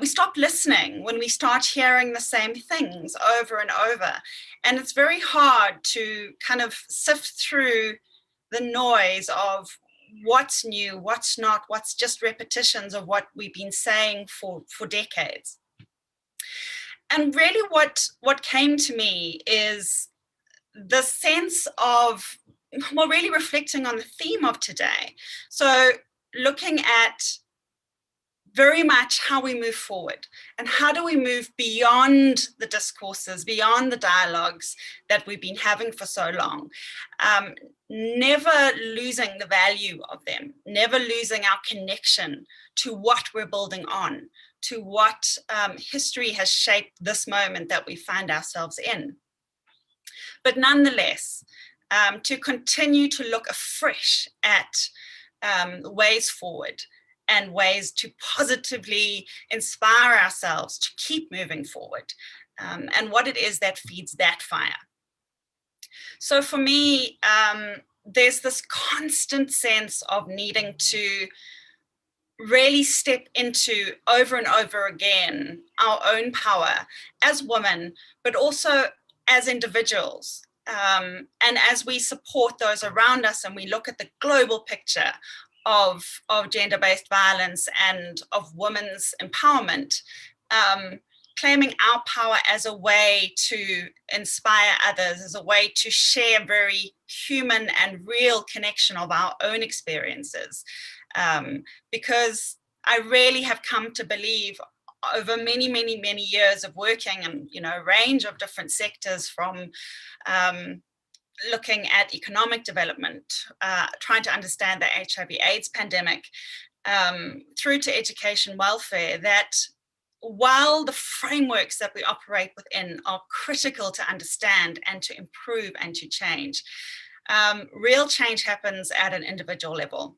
we stop listening when we start hearing the same things over and over. And it's very hard to kind of sift through the noise of what's new, what's not, what's just repetitions of what we've been saying for decades. And really what came to me is the sense of, well, really reflecting on the theme of today. So looking at very much how we move forward and how do we move beyond the discourses, beyond the dialogues that we've been having for so long, never losing the value of them, never losing our connection to what we're building on, to what history has shaped this moment that we find ourselves in. But nonetheless, to continue to look afresh at ways forward and ways to positively inspire ourselves to keep moving forward, and what it is that feeds that fire. So for me, there's this constant sense of needing to really step into over and over again our own power as women, but also as individuals. And as we support those around us and we look at the global picture of gender-based violence and of women's empowerment, claiming our power as a way to inspire others, as a way to share very human and real connection of our own experiences. Because I really have come to believe over many, many, many years of working in, you know, a range of different sectors, from looking at economic development, trying to understand the HIV/AIDS pandemic, through to education welfare, that while the frameworks that we operate within are critical to understand and to improve and to change, real change happens at an individual level.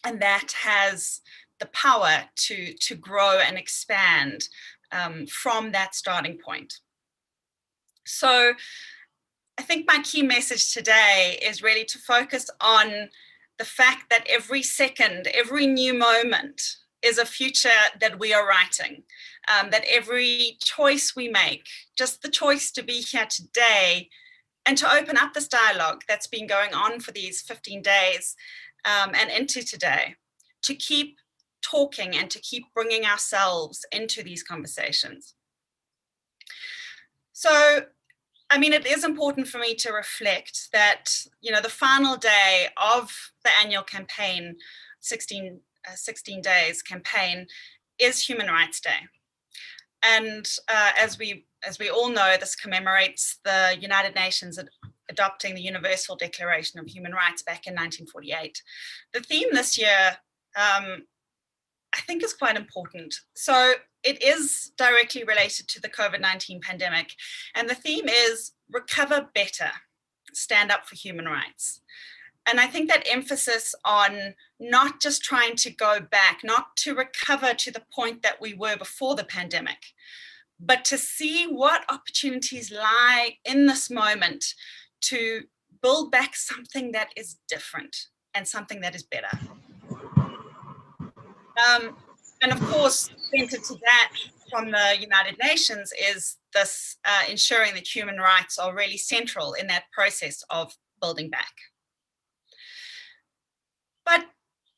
And that has the power to grow and expand from that starting point. So I think my key message today is really to focus on the fact that every second, every new moment is a future that we are writing, that every choice we make, just the choice to be here today and to open up this dialogue that's been going on for these 15 days and into today, to keep talking and to keep bringing ourselves into these conversations. So, I mean, it is important for me to reflect that, you know, the final day of the annual campaign, 16 days campaign, is Human Rights Day. And as we all know, this commemorates the United Nations adopting the Universal Declaration of Human Rights back in 1948. The theme this year, I think, is quite important. So it is directly related to the COVID-19 pandemic. And the theme is recover better, stand up for human rights. And I think that emphasis on not just trying to go back, not to recover to the point that we were before the pandemic, but to see what opportunities lie in this moment to build back something that is different and something that is better. And of course, centered to that from the United Nations is this ensuring that human rights are really central in that process of building back. But,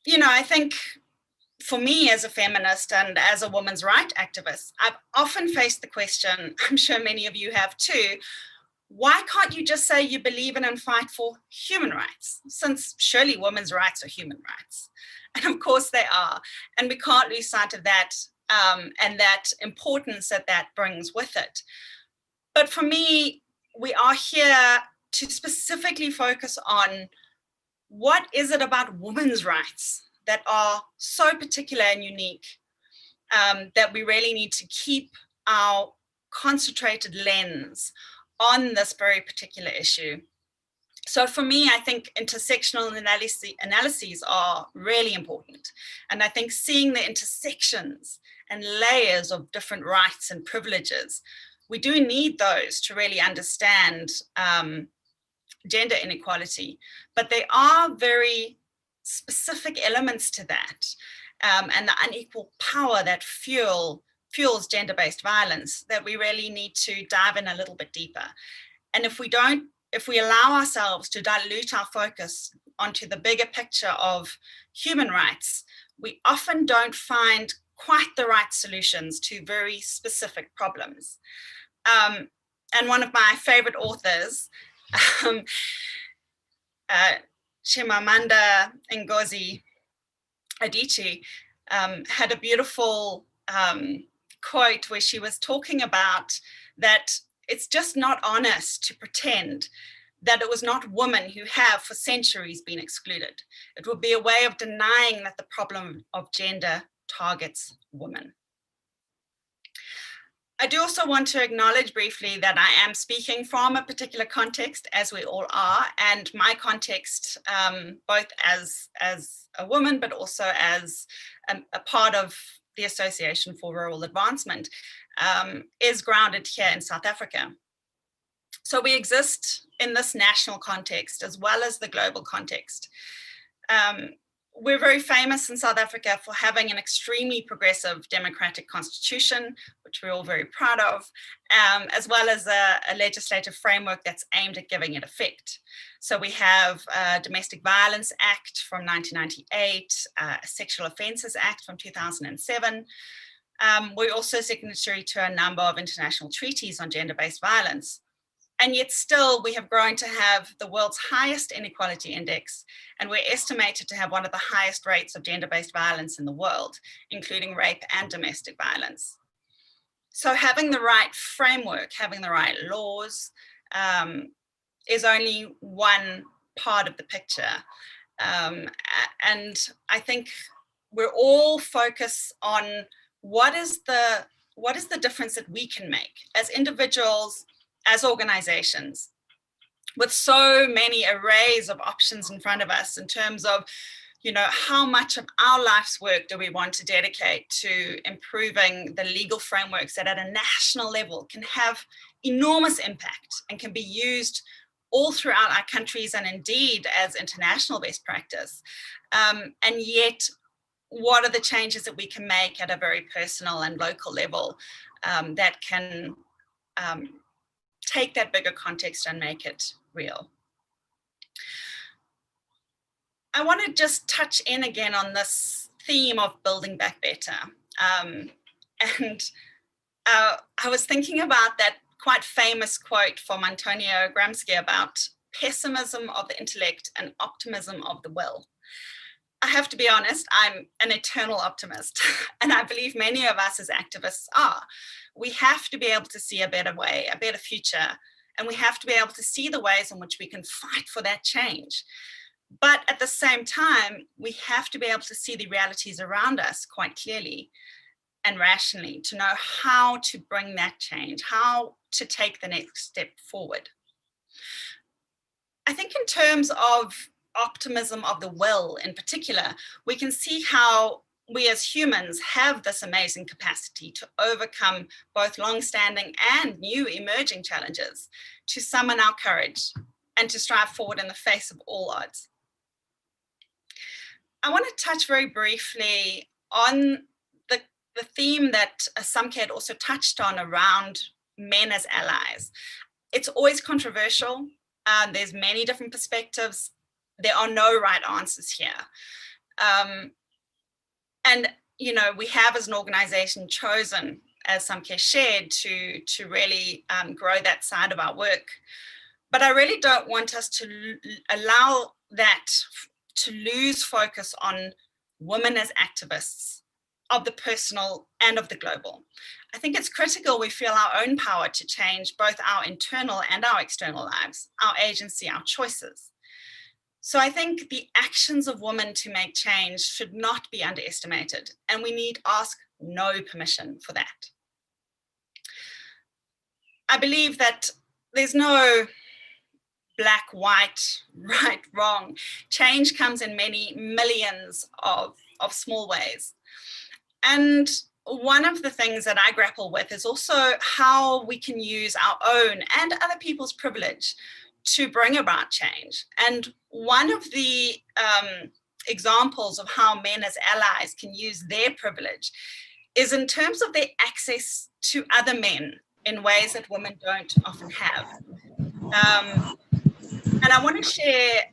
you know, I think for me as a feminist and as a women's rights activist, I've often faced the question, I'm sure many of you have too, why can't you just say you believe in and fight for human rights, since surely women's rights are human rights? And of course they are. And we can't lose sight of that and that importance that that brings with it. But for me, we are here to specifically focus on what is it about women's rights that are so particular and unique that we really need to keep our concentrated lens on this very particular issue. So for me, I think intersectional analyses are really important. And I think seeing the intersections and layers of different rights and privileges, we do need those to really understand gender inequality. But there are very specific elements to that and the unequal power that fuels gender-based violence that we really need to dive in a little bit deeper. And if we allow ourselves to dilute our focus onto the bigger picture of human rights, we often don't find quite the right solutions to very specific problems. And one of my favorite authors, Chimamanda Ngozi Adichie, had a beautiful quote where she was talking about that it's just not honest to pretend that it was not women who have for centuries been excluded. It would be a way of denying that the problem of gender targets women. I do also want to acknowledge briefly that I am speaking from a particular context, as we all are, and my context, both as a woman, but also as a part of the Association for Rural Advancement, is grounded here in South Africa. So we exist in this national context as well as the global context. We're very famous in South Africa for having an extremely progressive democratic constitution, which we're all very proud of, as well as a legislative framework that's aimed at giving it effect. So we have a Domestic Violence Act from 1998, a Sexual Offences Act from 2007. We're also signatory to a number of international treaties on gender-based violence. And yet still we have grown to have the world's highest inequality index, and we're estimated to have one of the highest rates of gender-based violence in the world, including rape and domestic violence. So having the right framework, having the right laws is only one part of the picture. And I think we're all focused on what is the difference that we can make as individuals, as organizations, with so many arrays of options in front of us in terms of, you know, how much of our life's work do we want to dedicate to improving the legal frameworks that at a national level can have enormous impact and can be used all throughout our countries and indeed as international best practice. And yet, what are the changes that we can make at a very personal and local level that can take that bigger context and make it real? I want to just touch in again on this theme of building back better. I was thinking about that quite famous quote from Antonio Gramsci about pessimism of the intellect and optimism of the will. I have to be honest, I'm an eternal optimist, and I believe many of us as activists are. We have to be able to see a better way, a better future, and we have to be able to see the ways in which we can fight for that change. But at the same time, we have to be able to see the realities around us quite clearly and rationally to know how to bring that change, how to take the next step forward. I think in terms of optimism of the will in particular, we can see how we as humans have this amazing capacity to overcome both long-standing and new emerging challenges, to summon our courage and to strive forward in the face of all odds. I want to touch very briefly on the theme that Samke had also touched on around men as allies. It's always controversial. There's many different perspectives. There are no right answers here. And, you know, we have as an organization chosen, as Samke shared, to really grow that side of our work. But I really don't want us to allow that to lose focus on women as activists of the personal and of the global. I think it's critical we feel our own power to change both our internal and our external lives, our agency, our choices. So I think the actions of women to make change should not be underestimated, and we need ask no permission for that. I believe that there's no black, white, right, wrong. Change comes in many millions of small ways. And one of the things that I grapple with is also how we can use our own and other people's privilege to bring about change. And one of the examples of how men as allies can use their privilege is in terms of their access to other men in ways that women don't often have. And I want to share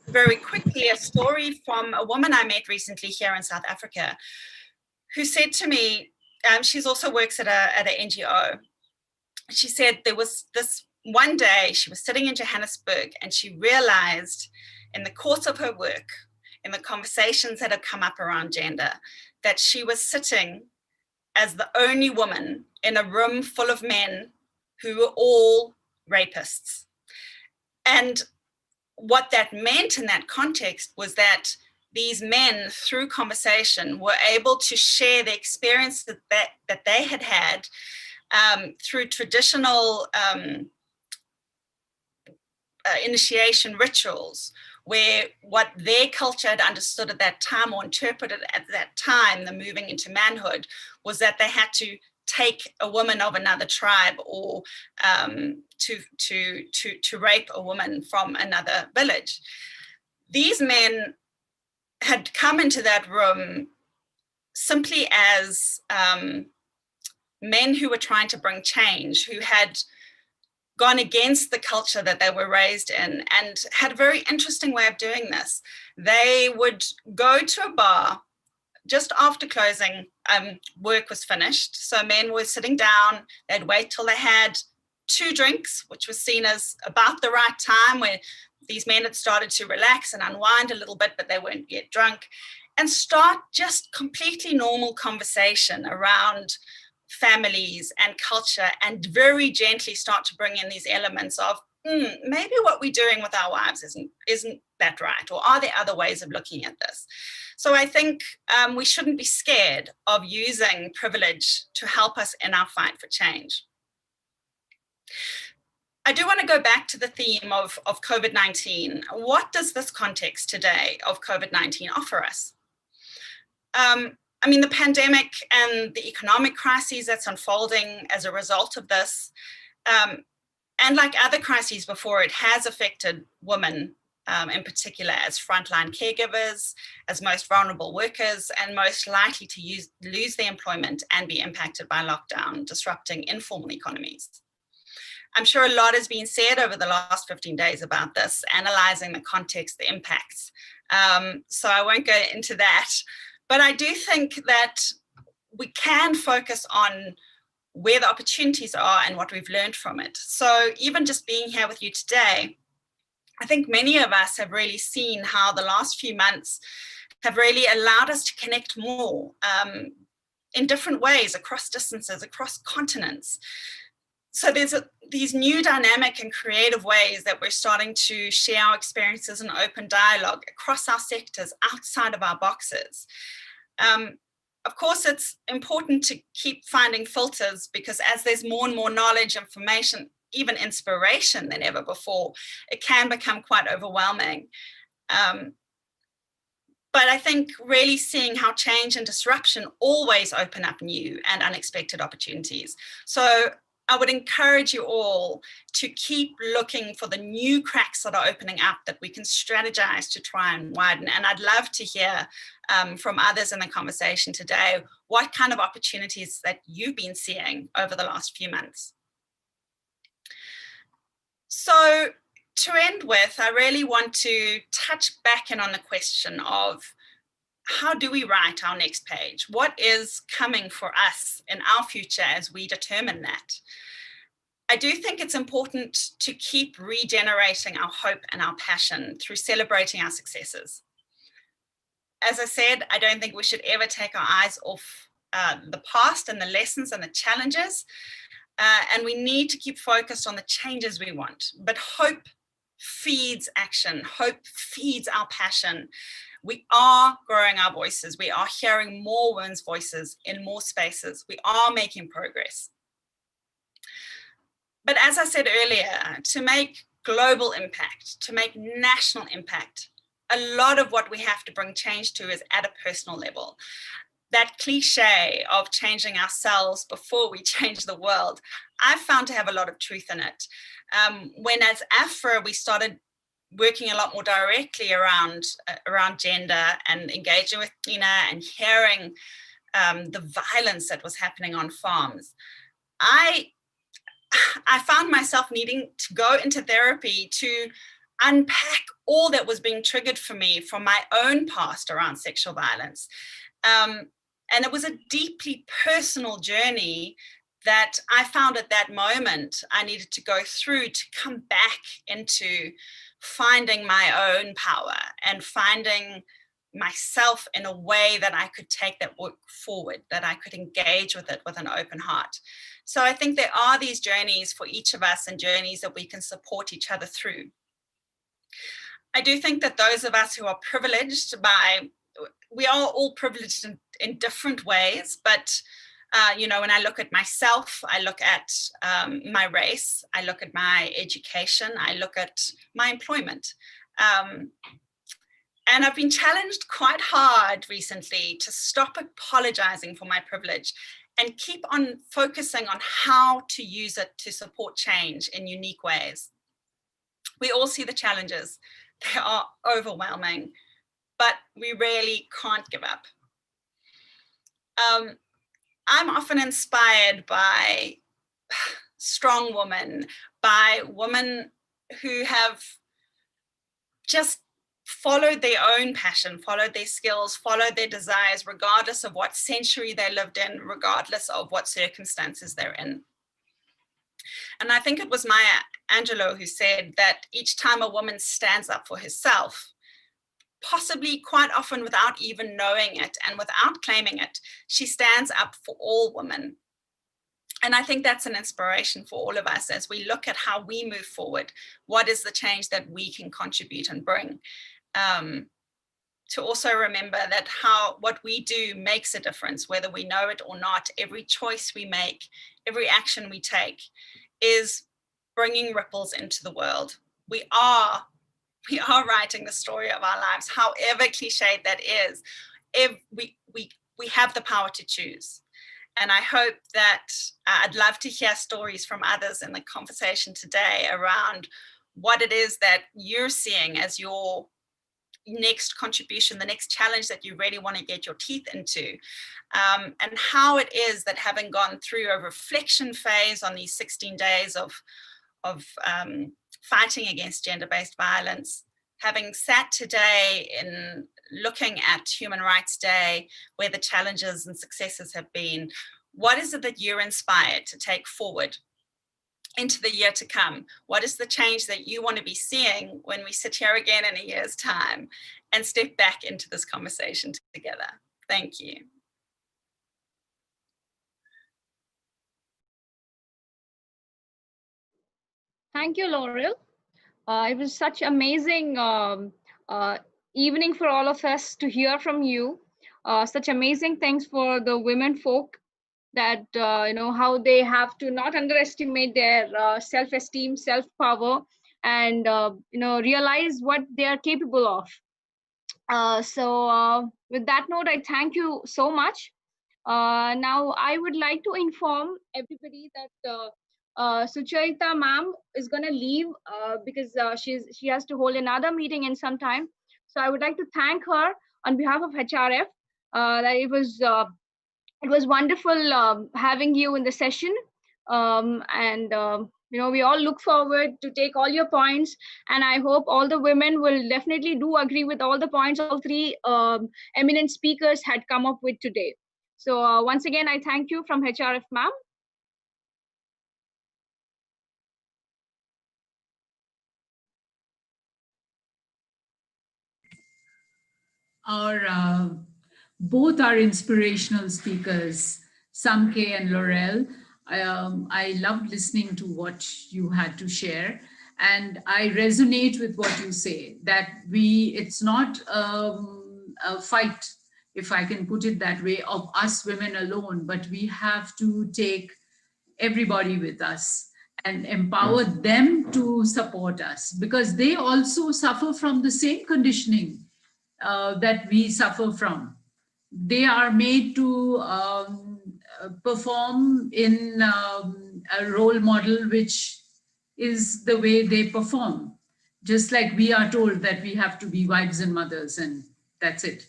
very quickly a story from a woman I met recently here in South Africa, who said to me, she's also works at an NGO. She said there was this one day she was sitting in Johannesburg and she realized in the course of her work, in the conversations that had come up around gender, that she was sitting as the only woman in a room full of men who were all rapists. And what that meant in that context was that these men, through conversation, were able to share the experience that they had had through traditional initiation rituals, where what their culture had understood at that time, or interpreted at that time, the moving into manhood, was that they had to take a woman of another tribe, or to rape a woman from another village. These men had come into that room simply as men who were trying to bring change, who had gone against the culture that they were raised in, and had a very interesting way of doing this. They would go to a bar just after closing, work was finished. So men were sitting down, they'd wait till they had 2 drinks, which was seen as about the right time, where these men had started to relax and unwind a little bit, but they weren't yet drunk, and start just completely normal conversation around families and culture, and very gently start to bring in these elements of maybe what we're doing with our wives isn't that right, or are there other ways of looking at this? So I think we shouldn't be scared of using privilege to help us in our fight for change. I do want to go back to the theme of COVID-19. What does this context today of COVID-19 offer us? I mean, the pandemic and the economic crises that's unfolding as a result of this, and like other crises before, it has affected women in particular as frontline caregivers, as most vulnerable workers, and most likely to lose their employment and be impacted by lockdown, disrupting informal economies. I'm sure a lot has been said over the last 15 days about this, analyzing the context, the impacts. So I won't go into that. But I do think that we can focus on where the opportunities are and what we've learned from it. So even just being here with you today, I think many of us have really seen how the last few months have really allowed us to connect more in different ways, across distances, across continents. So there's these new dynamic and creative ways that we're starting to share our experiences and open dialogue across our sectors, outside of our boxes. Of course, it's important to keep finding filters, because as there's more and more knowledge, information, even inspiration than ever before, it can become quite overwhelming. But I think really seeing how change and disruption always open up new and unexpected opportunities. So I would encourage you all to keep looking for the new cracks that are opening up that we can strategize to try and widen. And I'd love to hear from others in the conversation today, what kind of opportunities that you've been seeing over the last few months. So to end with, I really want to touch back in on the question of, how do we write our next page? What is coming for us in our future as we determine that? I do think it's important to keep regenerating our hope and our passion through celebrating our successes. As I said, I don't think we should ever take our eyes off the past and the lessons and the challenges. And we need to keep focused on the changes we want. But hope feeds action. Hope feeds our passion. We are growing our voices. We are hearing more women's voices in more spaces. We are making progress. But as I said earlier, to make global impact, to make national impact, a lot of what we have to bring change to is at a personal level. That cliche of changing ourselves before we change the world, I've found to have a lot of truth in it. When as AFRA, we started working a lot more directly around gender and engaging with Tina and hearing the violence that was happening on farms, I found myself needing to go into therapy to unpack all that was being triggered for me from my own past around sexual violence. And it was a deeply personal journey that I found at that moment I needed to go through to come back into finding my own power and finding myself in a way that I could take that work forward, that I could engage with it with an open heart. So I think there are these journeys for each of us, and journeys that we can support each other through. I do think that those of us who are privileged we are all privileged in different ways, but you know, when I look at myself, I look at my race, I look at my education, I look at my employment. And I've been challenged quite hard recently to stop apologizing for my privilege and keep on focusing on how to use it to support change in unique ways. We all see the challenges. They are overwhelming, but we really can't give up. I'm often inspired by strong women, by women who have just followed their own passion, followed their skills, followed their desires, regardless of what century they lived in, regardless of what circumstances they're in. And I think it was Maya Angelou who said that each time a woman stands up for herself, possibly quite often without even knowing it and without claiming it, she stands up for all women. And I think that's an inspiration for all of us as we look at how we move forward. What is the change that we can contribute and bring? To also remember that what we do makes a difference, whether we know it or not. Every choice we make, every action we take is bringing ripples into the world. We are writing the story of our lives, however cliched that is. We have the power to choose. And I hope that I'd love to hear stories from others in the conversation today around what it is that you're seeing as your next contribution, the next challenge that you really want to get your teeth into, and how it is that having gone through a reflection phase on these 16 days of fighting against gender-based violence, having sat today in looking at Human Rights Day, where the challenges and successes have been, what is it that you're inspired to take forward into the year to come? What is the change that you want to be seeing when we sit here again in a year's time and step back into this conversation together? Thank you.
Thank you, Laurel. It was such amazing evening for all of us to hear from you. Such amazing things for the women folk, that you know, how they have to not underestimate their self-esteem, self-power, and you know, realize what they are capable of. So with that note, I thank you so much. Now I would like to inform everybody that Sucharita ma'am is going to leave because she has to hold another meeting in some time. So I would like to thank her on behalf of HRF. That it was wonderful having you in the session, and you know, we all look forward to take all your points, and I hope all the women will definitely do agree with all the points all three eminent speakers had come up with today. So once again, I thank you from HRF ma'am.
Both our inspirational speakers, Samke and Laurel. I loved listening to what you had to share, and I resonate with what you say, that it's not a fight, if I can put it that way, of us women alone, but we have to take everybody with us and empower them to support us, because they also suffer from the same conditioning that we suffer from. They are made to perform in a role model which is the way they perform, just like we are told that we have to be wives and mothers and that's it.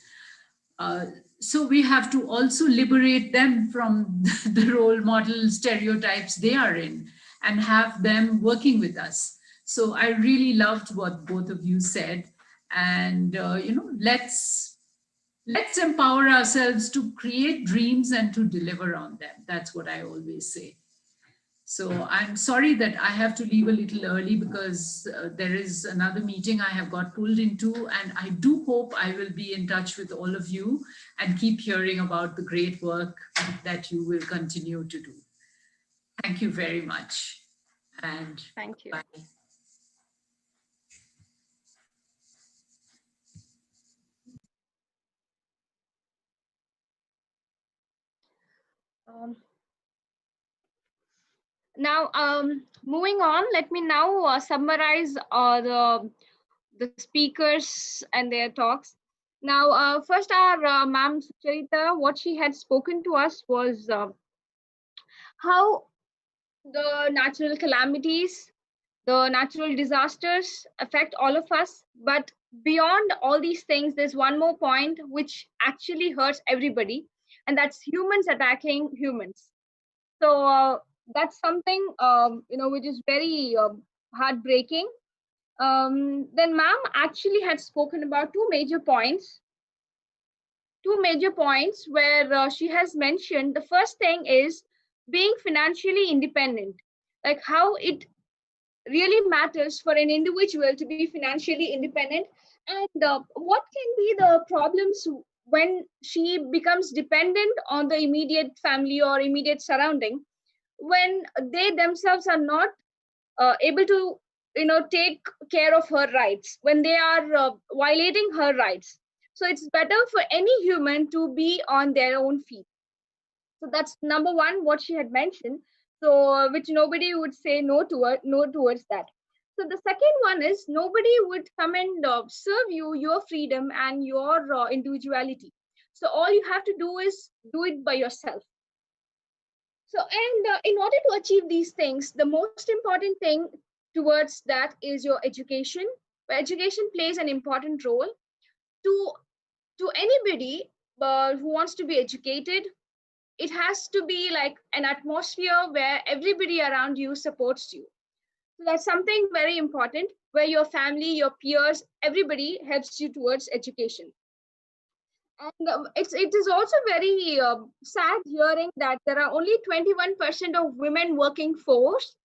So we have to also liberate them from the role model stereotypes they are in and have them working with us. So I really loved what both of you said. And, you know, let's empower ourselves to create dreams and to deliver on them. That's what I always say. So I'm sorry that I have to leave a little early because there is another meeting I have got pulled into, and I do hope I will be in touch with all of you and keep hearing about the great work that you will continue to do. Thank you very much. And
thank you.
Bye.
Now, moving on, let me now summarize the speakers and their talks. Now, first, our ma'am Sucharita, what she had spoken to us was how the natural calamities, the natural disasters affect all of us. But beyond all these things, there's one more point which actually hurts everybody, and that's humans attacking humans. So that's something which is very heartbreaking. Then ma'am actually had spoken about two major points where she has mentioned the first thing is being financially independent, like how it really matters for an individual to be financially independent, and what can be the problems when she becomes dependent on the immediate family or immediate surrounding, when they themselves are not able to take care of her rights, when they are violating her rights. So it's better for any human to be on their own feet. So that's number one, what she had mentioned. So which nobody would say no towards that. So the second one is nobody would come and serve you your freedom and your individuality. So all you have to do is do it by yourself. So, and in order to achieve these things, the most important thing towards that is your education. Education plays an important role to anybody who wants to be educated. It has to be like an atmosphere where everybody around you supports you. So that's something very important, where your family, your peers, everybody helps you towards education. And it is also very sad hearing that there are only 21% of women working force,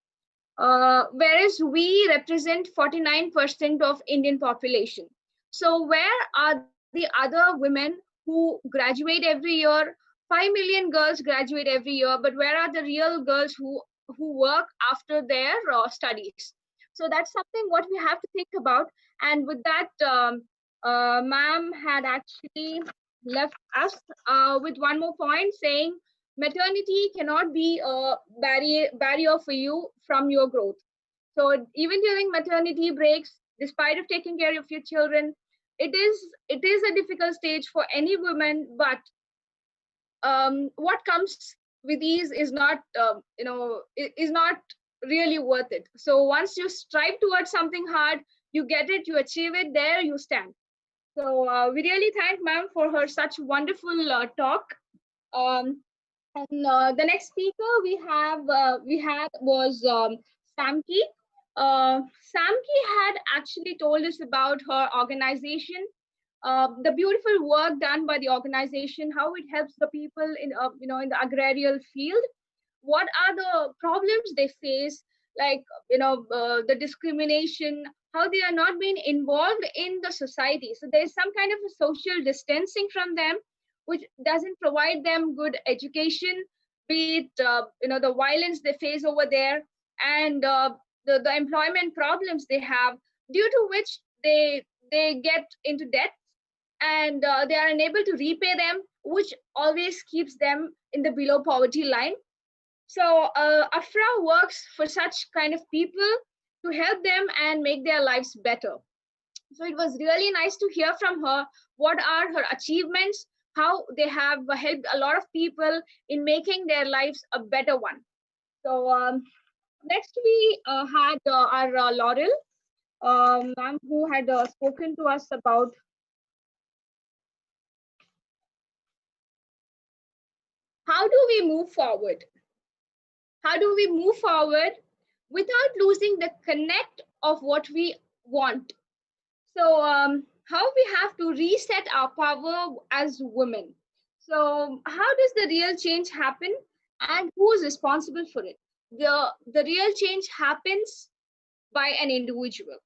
whereas we represent 49% of Indian population. So where are the other women who graduate every year? 5 million girls graduate every year, but where are the real girls who work after their studies? So that's something what we have to think about. And with that, ma'am had actually left us with one more point saying maternity cannot be a barrier for you from your growth. So even during maternity breaks, despite of taking care of your children, it is a difficult stage for any woman, but what comes with ease is not is not really worth it. So once you strive towards something hard, you get it, you achieve it, there you stand. So we really thank ma'am for her such wonderful talk. And the next speaker we had was Samki. Samki had actually told us about her organization, the beautiful work done by the organization, how it helps the people in in the agrarian field, what are the problems they face, like the discrimination, how they are not being involved in the society. So there's some kind of a social distancing from them, which doesn't provide them good education, be it the violence they face over there, and the employment problems they have, due to which they get into debt, and they are unable to repay them, which always keeps them in the below poverty line. So Afra works for such kind of people to help them and make their lives better. So it was really nice to hear from her what are her achievements, how they have helped a lot of people in making their lives a better one. So next we had our Laurel, ma'am, who had spoken to us about how do we move forward? How do we move forward without losing the connect of what we want? So how we have to reset our power as women. So how does the real change happen, and who is responsible for it? The real change happens by an individual.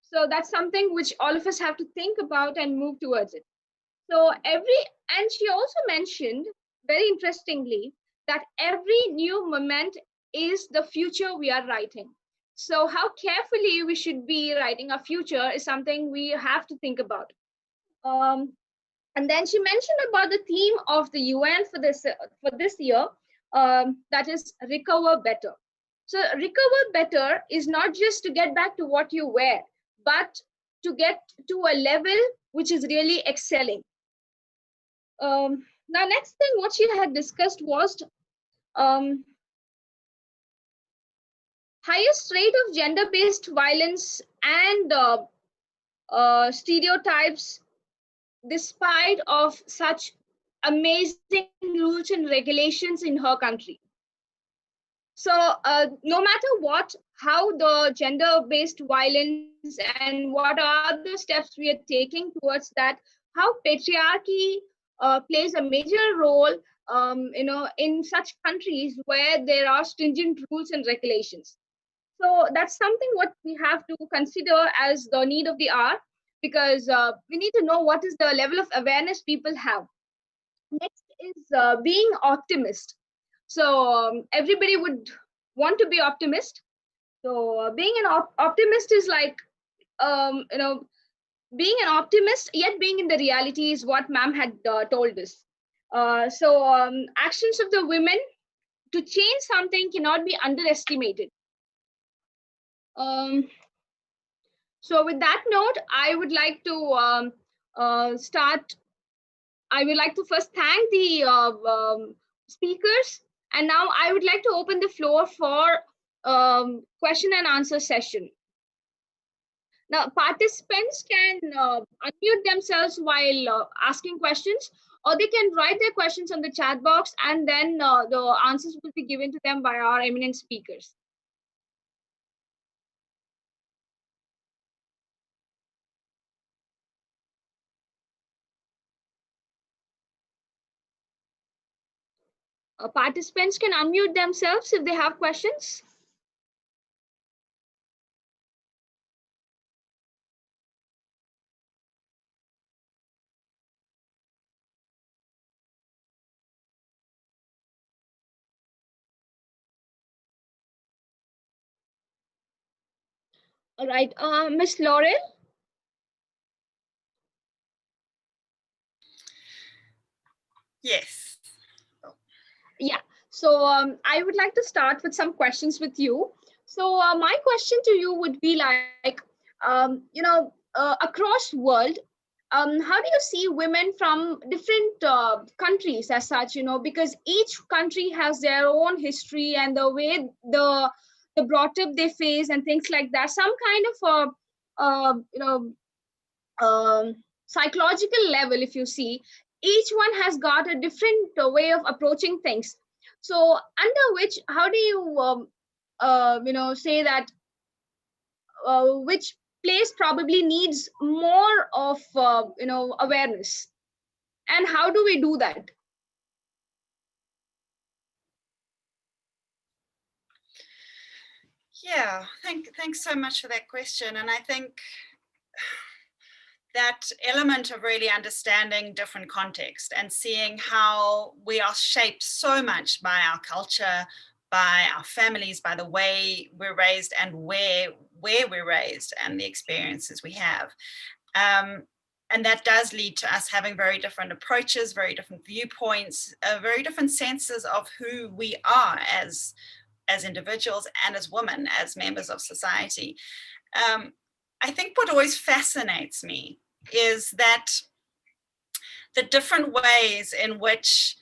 So that's something which all of us have to think about and move towards it. So and she also mentioned very interestingly that every new moment is the future we are writing. So how carefully we should be writing our future is something we have to think about. And then she mentioned about the theme of the UN for this year, that is recover better. So recover better is not just to get back to what you were, but to get to a level which is really excelling. Now, next thing what she had discussed was highest rate of gender-based violence and stereotypes despite of such amazing rules and regulations in her country. So no matter what, how the gender-based violence and what are the steps we are taking towards that, how patriarchy plays a major role, in such countries where there are stringent rules and regulations. So that's something what we have to consider as the need of the hour, because we need to know what is the level of awareness people have. Next is being optimist. So everybody would want to be optimist. So being an optimist is like, being an optimist yet being in the reality is what ma'am had told us. Actions of the women to change something cannot be underestimated. So with that note, I would like to start. I would like to first thank the speakers, and now I would like to open the floor for question and answer session. Now, participants can unmute themselves while asking questions, or they can write their questions on the chat box, and then the answers will be given to them by our eminent speakers. Participants can unmute themselves if they have questions. All right, Miss Laurel.
Yes.
Yeah, so I would like to start with some questions with you. So my question to you would be like, across world, how do you see women from different countries as such, because each country has their own history and the way the brought up they face and things like that, some kind of psychological level, if you see, each one has got a different way of approaching things. So under which, how do you say that which place probably needs more of awareness, and how do we do that?
Yeah, thanks so much for that question. And I think that element of really understanding different context and seeing how we are shaped so much by our culture, by our families, by the way we're raised and where we're raised and the experiences we have. And that does lead to us having very different approaches, very different viewpoints, very different senses of who we are as individuals and as women, as members of society. I think what always fascinates me is that the different ways in which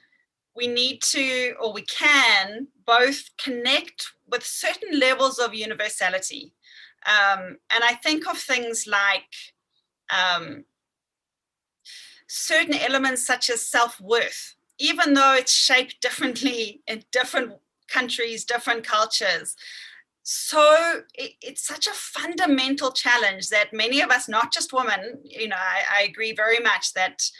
we need to, or we can, both connect with certain levels of universality. And I think of things like certain elements such as self-worth, even though it's shaped differently in different countries, different cultures. So it's such a fundamental challenge that many of us, not just women, I agree very much that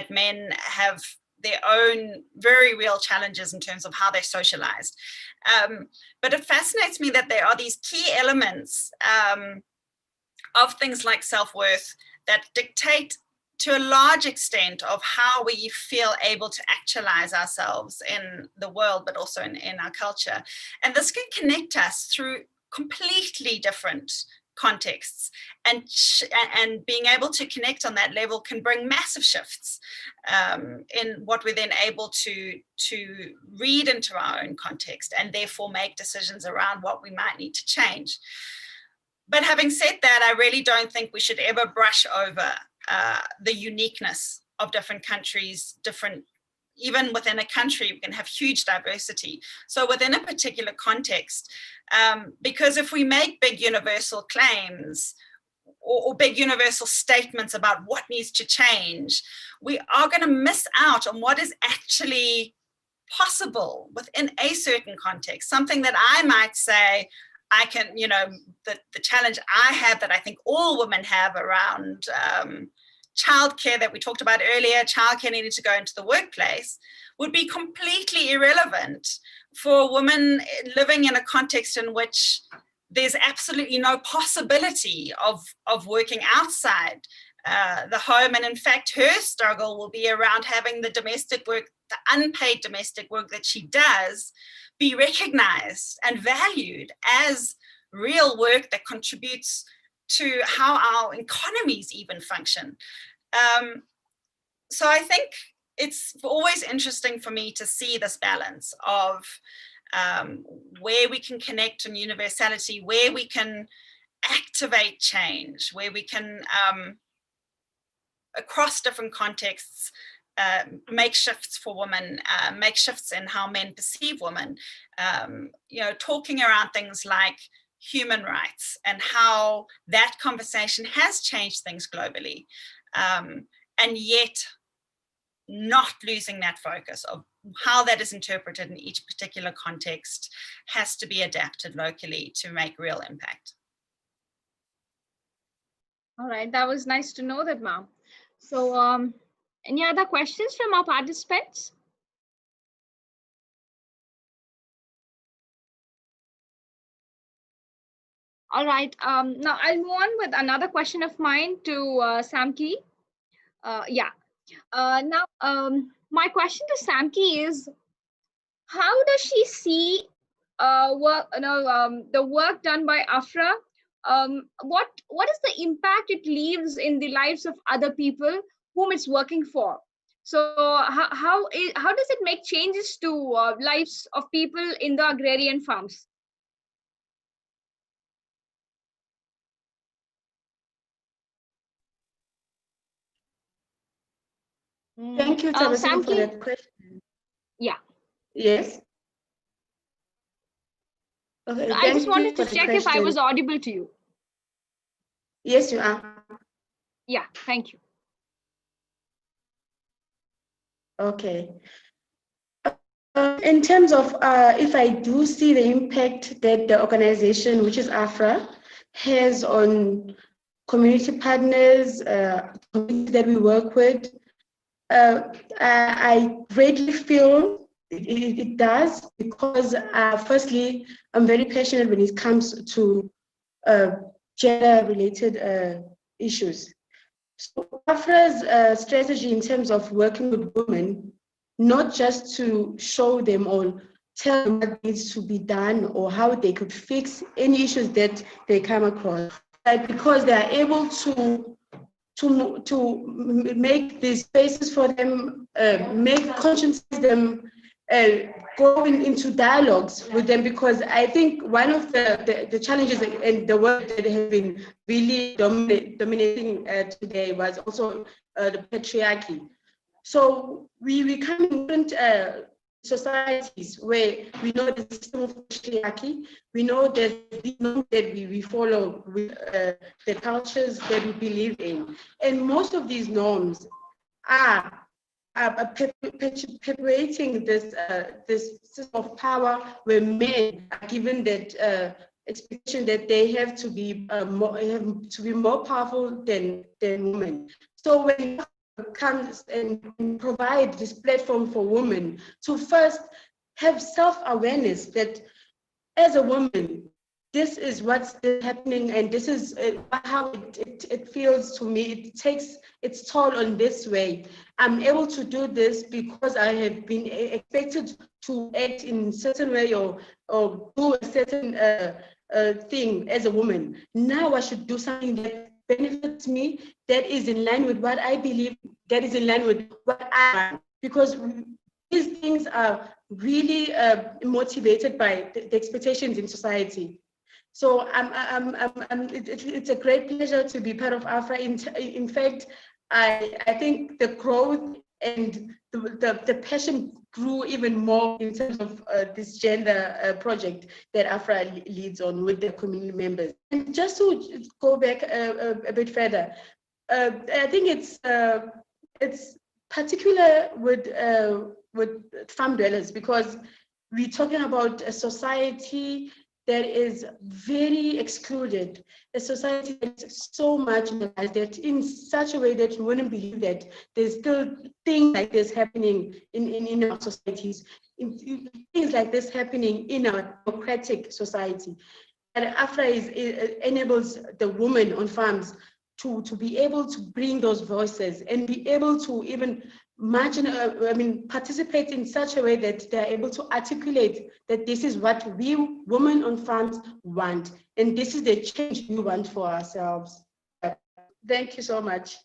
men have their own very real challenges in terms of how they're socialized. But it fascinates me that there are these key elements of things like self-worth that dictate to a large extent of how we feel able to actualize ourselves in the world, but also in our culture. And this can connect us through completely different contexts, and being able to connect on that level can bring massive shifts in what we're then able to read into our own context, and therefore make decisions around what we might need to change. But having said that, I really don't think we should ever brush over the uniqueness of different countries, even within a country, we can have huge diversity. So within a particular context, because if we make big universal claims or big universal statements about what needs to change, we are going to miss out on what is actually possible within a certain context. Something that I might say, I can, the challenge I have that I think all women have around childcare that we talked about earlier, childcare needing to go into the workplace, would be completely irrelevant for a woman living in a context in which there's absolutely no possibility of working outside the home. And in fact, her struggle will be around having the domestic work, the unpaid domestic work that she does, be recognized and valued as real work that contributes to how our economies even function. So I think it's always interesting for me to see this balance of where we can connect on universality, where we can activate change, where we can, across different contexts, make shifts for women, make shifts in how men perceive women, talking around things like human rights and how that conversation has changed things globally, and yet not losing that focus of how that is interpreted in each particular context has to be adapted locally to make real impact.
All right, that was nice to know that, ma'am. So any other questions from our participants? All right, now I'll move on with another question of mine to Samki. Now, my question to Samki is, how does she see the work done by AFRA? What is the impact it leaves in the lives of other people whom it's working for? So how does it make changes to lives of people in the agrarian farms?
Thank you, Tabassum, for
Samki?
that question.
Yeah.
Yes. Okay,
I just wanted to
for the
check if I
question.
was audible to you.
Yes, you are.
Yeah, thank you.
Okay. In terms of if I do see the impact that the organization, which is AFRA, has on community partners, communities that we work with, I greatly feel it does, because firstly, I'm very passionate when it comes to gender-related issues. So AFRA's strategy in terms of working with women, not just to show them or tell them what needs to be done or how they could fix any issues that they come across, but because they are able to make these spaces for them, conscientize them, going into dialogues with them, because I think one of the challenges and the work that has been really dominating today was also the patriarchy. So we come in different societies where we know the system of patriarchy, we know there's the norms that we follow with the cultures that we believe in, and most of these norms are perpetuating this system of power where men are given that expectation that they have to be more powerful than women. So when comes and provide this platform for women to first have self-awareness that as a woman, this is what's happening and this is how it feels to me. It takes its toll on this way. I'm able to do this because I have been expected to act in a certain way or do a certain thing as a woman. Now I should do something that benefits me, that is in line with what I believe, that is in line with what I want. Because these things are really motivated by the expectations in society. So it's a great pleasure to be part of AFRA. In fact, I think the growth and the passion grew even more in terms of this gender project that AFRA leads on with the community members. And just to go back a bit further, I think it's particular with farm dwellers, because we're talking about a society that is very excluded, a society that's so marginalized, that in such a way that you wouldn't believe that there's still things like this happening in our societies, things like this happening in our democratic society. And AFRA enables the women on farms to be able to bring those voices and be able to even participate in such a way that they're able to articulate that this is what we women on farms want, and this is the change we want for ourselves. Thank you so much.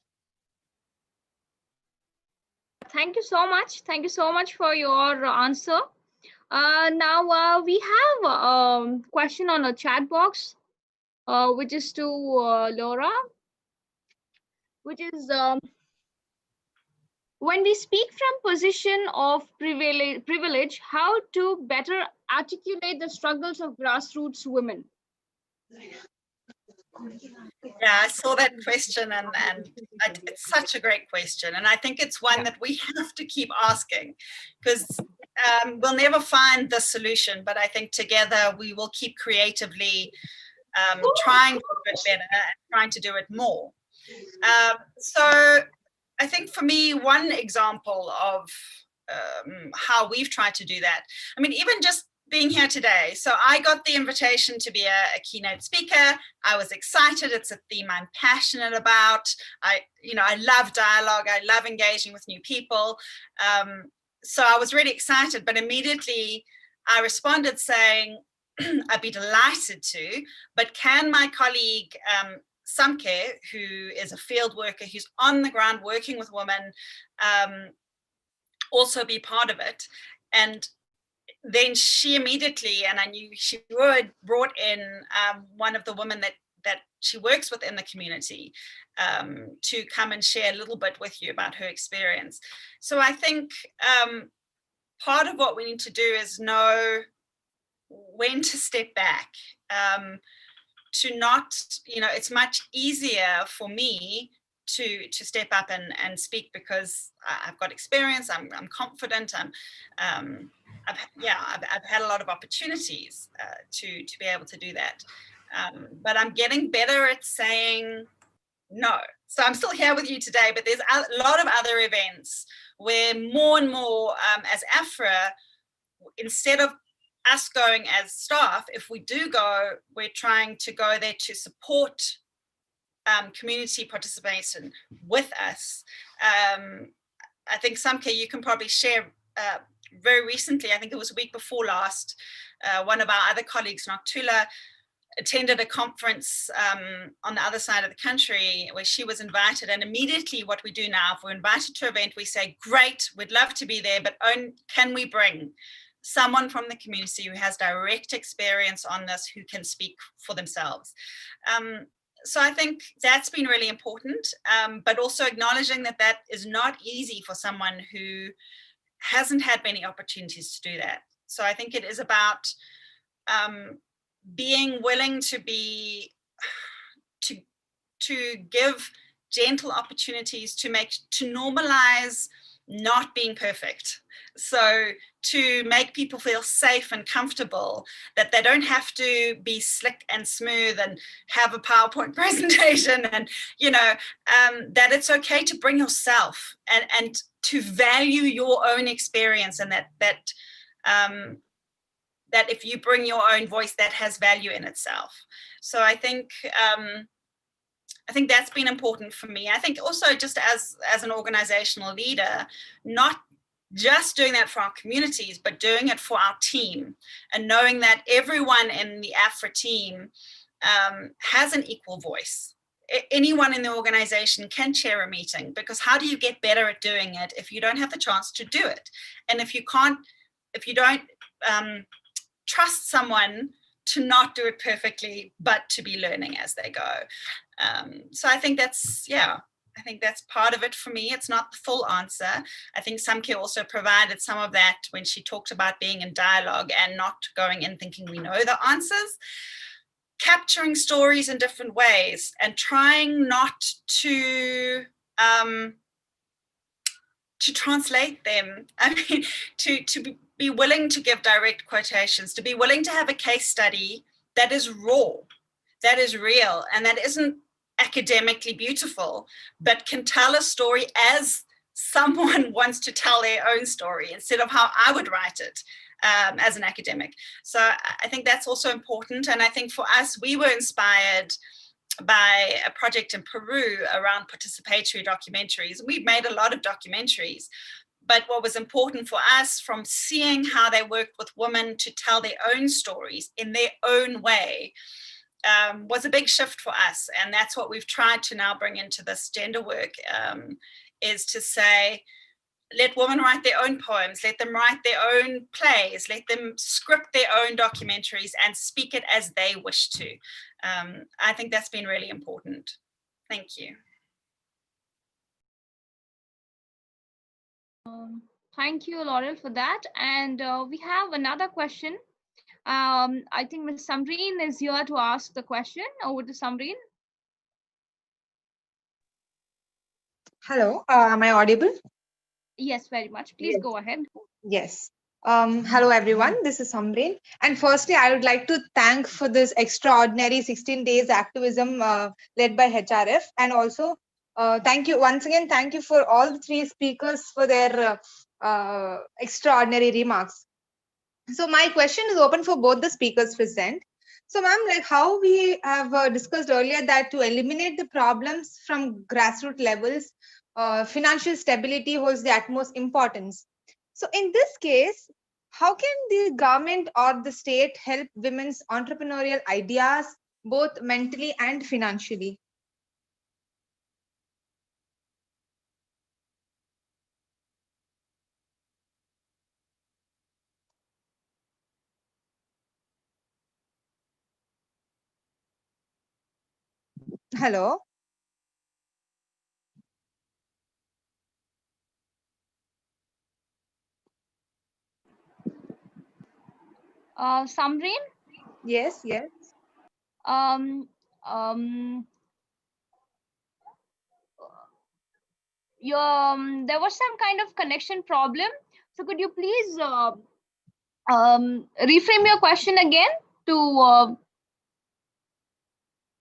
Thank you so much. Thank you so much for your answer. Now we have a question on a chat box, which is to Laura, which is, when we speak from position of privilege, how to better articulate the struggles of grassroots women?
Yeah, I saw that question, and it's such a great question. And I think it's one that we have to keep asking, because we'll never find the solution, but I think together we will keep creatively trying to do it better and trying to do it more. So I think for me, one example of how we've tried to do that, I mean, even just being here today. So I got the invitation to be a keynote speaker. I was excited. It's a theme I'm passionate about. I love dialogue. I love engaging with new people. So I was really excited, but immediately I responded saying, I'd be delighted to, but can my colleague, Samke, who is a field worker who's on the ground working with women, also be part of it? And then she immediately, and I knew she would, brought in one of the women that she works with in the community to come and share a little bit with you about her experience. So I think part of what we need to do is know when to step back, to not, it's much easier for me to step up and speak because I've got experience, I'm confident, I've had a lot of opportunities to be able to do that. But I'm getting better at saying no. So I'm still here with you today, but there's a lot of other events where more and more as AFRA, instead of us going as staff, if we do go, we're trying to go there to support community participation with us. I think, Samke, you can probably share very recently, I think it was a week before last, one of our other colleagues, Noktula, attended a conference on the other side of the country where she was invited. And immediately what we do now, if we're invited to an event, we say, great, we'd love to be there, but can we bring someone from the community who has direct experience on this, who can speak for themselves? So I think that's been really important, but also acknowledging that is not easy for someone who hasn't had many opportunities to do that. So I think it is about being willing to give gentle opportunities to normalize not being perfect. So to make people feel safe and comfortable, that they don't have to be slick and smooth and have a PowerPoint presentation, and that it's okay to bring yourself and to value your own experience, and that if you bring your own voice, that has value in itself. So I think that's been important for me. I think also just as an organizational leader, not just doing that for our communities, but doing it for our team, and knowing that everyone in the AFRA team has an equal voice. Anyone in the organization can chair a meeting, because how do you get better at doing it if you don't have the chance to do it? And if you don't trust someone to not do it perfectly, but to be learning as they go. So I think that's part of it for me. It's not the full answer. I think Samke also provided some of that when she talked about being in dialogue and not going in thinking we know the answers. Capturing stories in different ways and trying not to translate them. I mean, to be willing to give direct quotations, to be willing to have a case study that is raw, that is real, and that isn't academically beautiful, but can tell a story as someone wants to tell their own story instead of how I would write it as an academic. So I think that's also important. And I think for us, we were inspired by a project in Peru around participatory documentaries. We've made a lot of documentaries, but what was important for us, from seeing how they worked with women to tell their own stories in their own way, was a big shift for us. And that's what we've tried to now bring into this gender work, is to say, let women write their own poems, let them write their own plays, let them script their own documentaries and speak it as they wish to. I think that's been really important. Thank you.
Thank you, Laurel, for that. And we have another question. I think Ms. Samreen is here to ask the question. Over to Samreen.
Hello, am I audible?
Yes, very much. Please
Yes.
go ahead.
Yes. Hello, everyone. This is Samreen. And firstly, I would like to thank for this extraordinary 16 days activism led by HRF. And also, thank you once again. Thank you for all the three speakers for their extraordinary remarks. So my question is open for both the speakers present. So ma'am, like how we have discussed earlier, that to eliminate the problems from grassroots levels, financial stability holds the utmost importance. So in this case, how can the government or the state help women's entrepreneurial ideas, both mentally and financially? Hello.
Samreen?
Yes, yes.
There was some kind of connection problem. So could you please reframe your question again to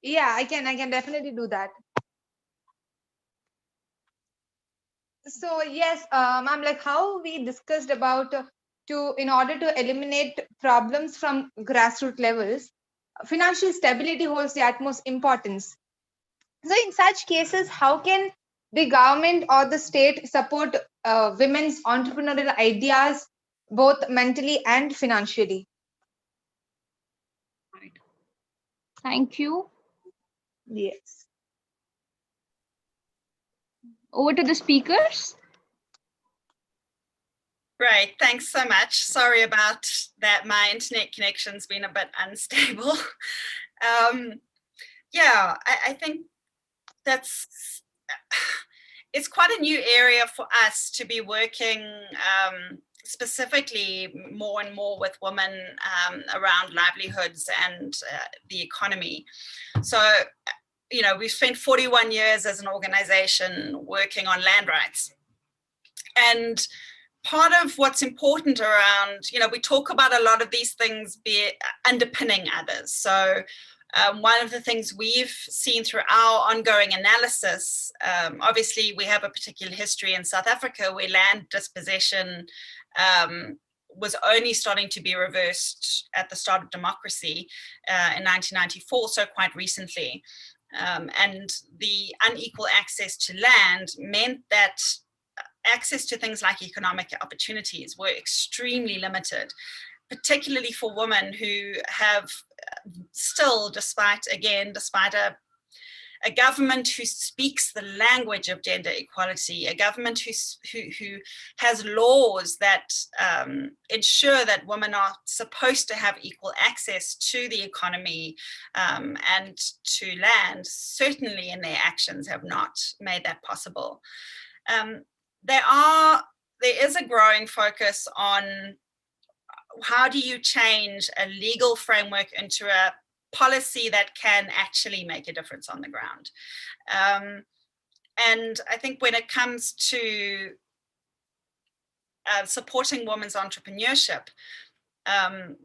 Yeah, I can definitely do that. So yes, ma'am, like how we discussed about in order to eliminate problems from grassroots levels, financial stability holds the utmost importance. So in such cases, how can the government or the state support women's entrepreneurial ideas, both mentally and financially?
Thank you.
Yes.
Over to the speakers.
Great, thanks so much. Sorry about that. My internet connection's been a bit unstable. Yeah, I think it's quite a new area for us to be working specifically more and more with women around livelihoods and the economy. So, you know, we've spent 41 years as an organization working on land rights. And part of what's important around, you know, we talk about a lot of these things be underpinning others. So one of the things we've seen through our ongoing analysis, obviously we have a particular history in South Africa where land dispossession was only starting to be reversed at the start of democracy in 1994, so quite recently. And the unequal access to land meant that access to things like economic opportunities were extremely limited, particularly for women who have still, despite a government who speaks the language of gender equality, a government who has laws that ensure that women are supposed to have equal access to the economy and to land, certainly in their actions have not made that possible. There is a growing focus on how do you change a legal framework into a policy that can actually make a difference on the ground. And I think when it comes to supporting women's entrepreneurship,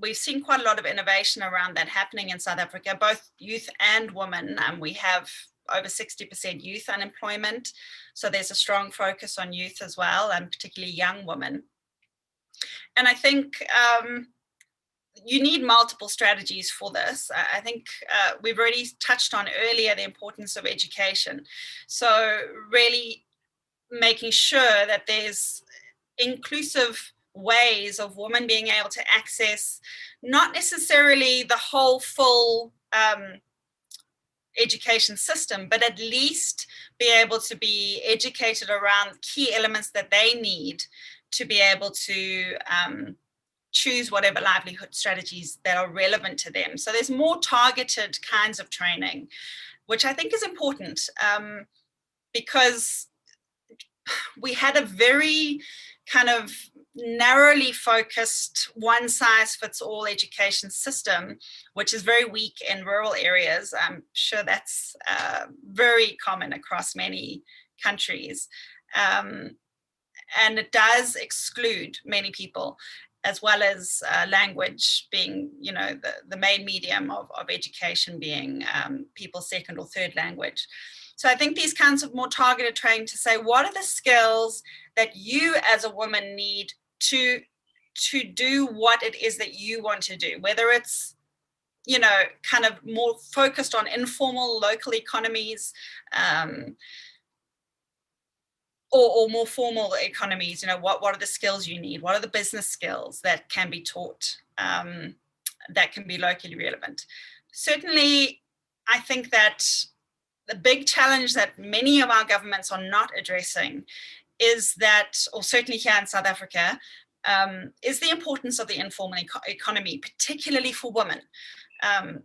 we've seen quite a lot of innovation around that happening in South Africa, both youth and women. We have over 60% youth unemployment. So there's a strong focus on youth as well, and particularly young women. And I think you need multiple strategies for this. I think we've already touched on earlier the importance of education. So really making sure that there's inclusive ways of women being able to access not necessarily the whole full education system, but at least be able to be educated around key elements that they need to be able to choose whatever livelihood strategies that are relevant to them. So there's more targeted kinds of training, which I think is important because we had a very kind of narrowly focused one-size-fits-all education system, which is very weak in rural areas. I'm sure that's very common across many countries. And it does exclude many people, as well as language being, you know, the main medium of education being people's second or third language. So I think these kinds of more targeted training to say, what are the skills that you as a woman need to do what it is that you want to do, whether it's, you know, kind of more focused on informal local economies, or more formal economies. You know, what are the skills you need? What are the business skills that can be taught that can be locally relevant? Certainly, I think that the big challenge that many of our governments are not addressing is that, or certainly here in South Africa, is the importance of the informal economy, particularly for women.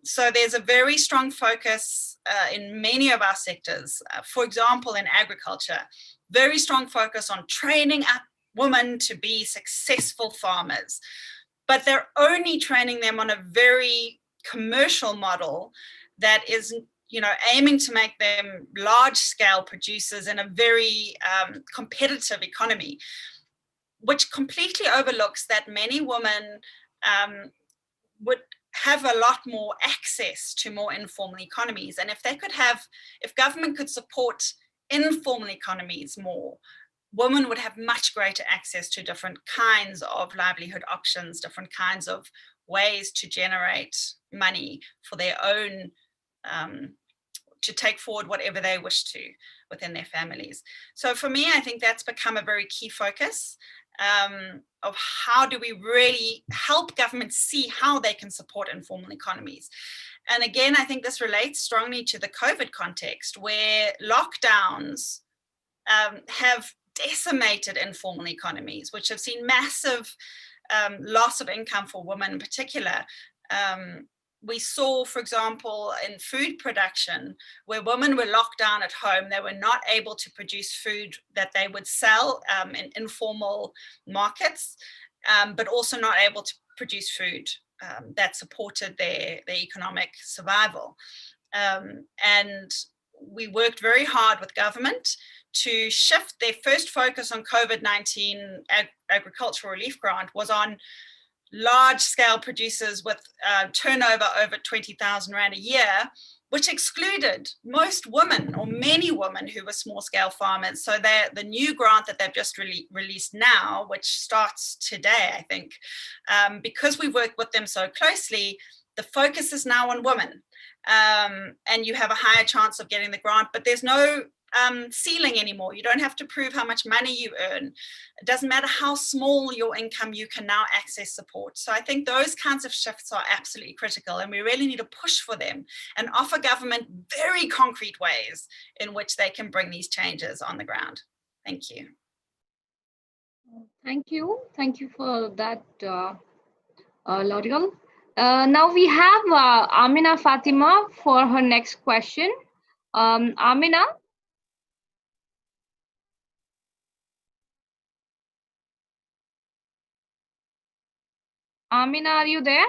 So there's a very strong focus in many of our sectors, for example, in agriculture, very strong focus on training up women to be successful farmers, but they're only training them on a very commercial model that is, you know, aiming to make them large-scale producers in a very competitive economy, which completely overlooks that many women would have a lot more access to more informal economies. And if they could have, if government could support informal economies more, women would have much greater access to different kinds of livelihood options, different kinds of ways to generate money for their own, to take forward whatever they wish to within their families. So for me, I think that's become a very key focus of how do we really help governments see how they can support informal economies. And again, I think this relates strongly to the COVID context, where lockdowns have decimated informal economies, which have seen massive loss of income for women in particular. We saw, for example, in food production, where women were locked down at home, they were not able to produce food that they would sell in informal markets, but also not able to produce food that supported their economic survival. And we worked very hard with government to shift their first focus on COVID-19 agricultural relief grant was on large-scale producers with turnover over 20,000 Rand a year, which excluded most women or many women who were small-scale farmers. So the new grant that they've just released now, which starts today, I think, because we work with them so closely, the focus is now on women. And you have a higher chance of getting the grant, but there's no ceiling anymore. You don't have to prove how much money you earn. It doesn't matter how small your income, you can now access support. So I think those kinds of shifts are absolutely critical, and we really need to push for them and offer government very concrete ways in which they can bring these changes on the ground. Thank you.
Thank you. Thank you for that, L'Oreal. Now we have Amina Fatima for her next question. Amina? Amina, are you there?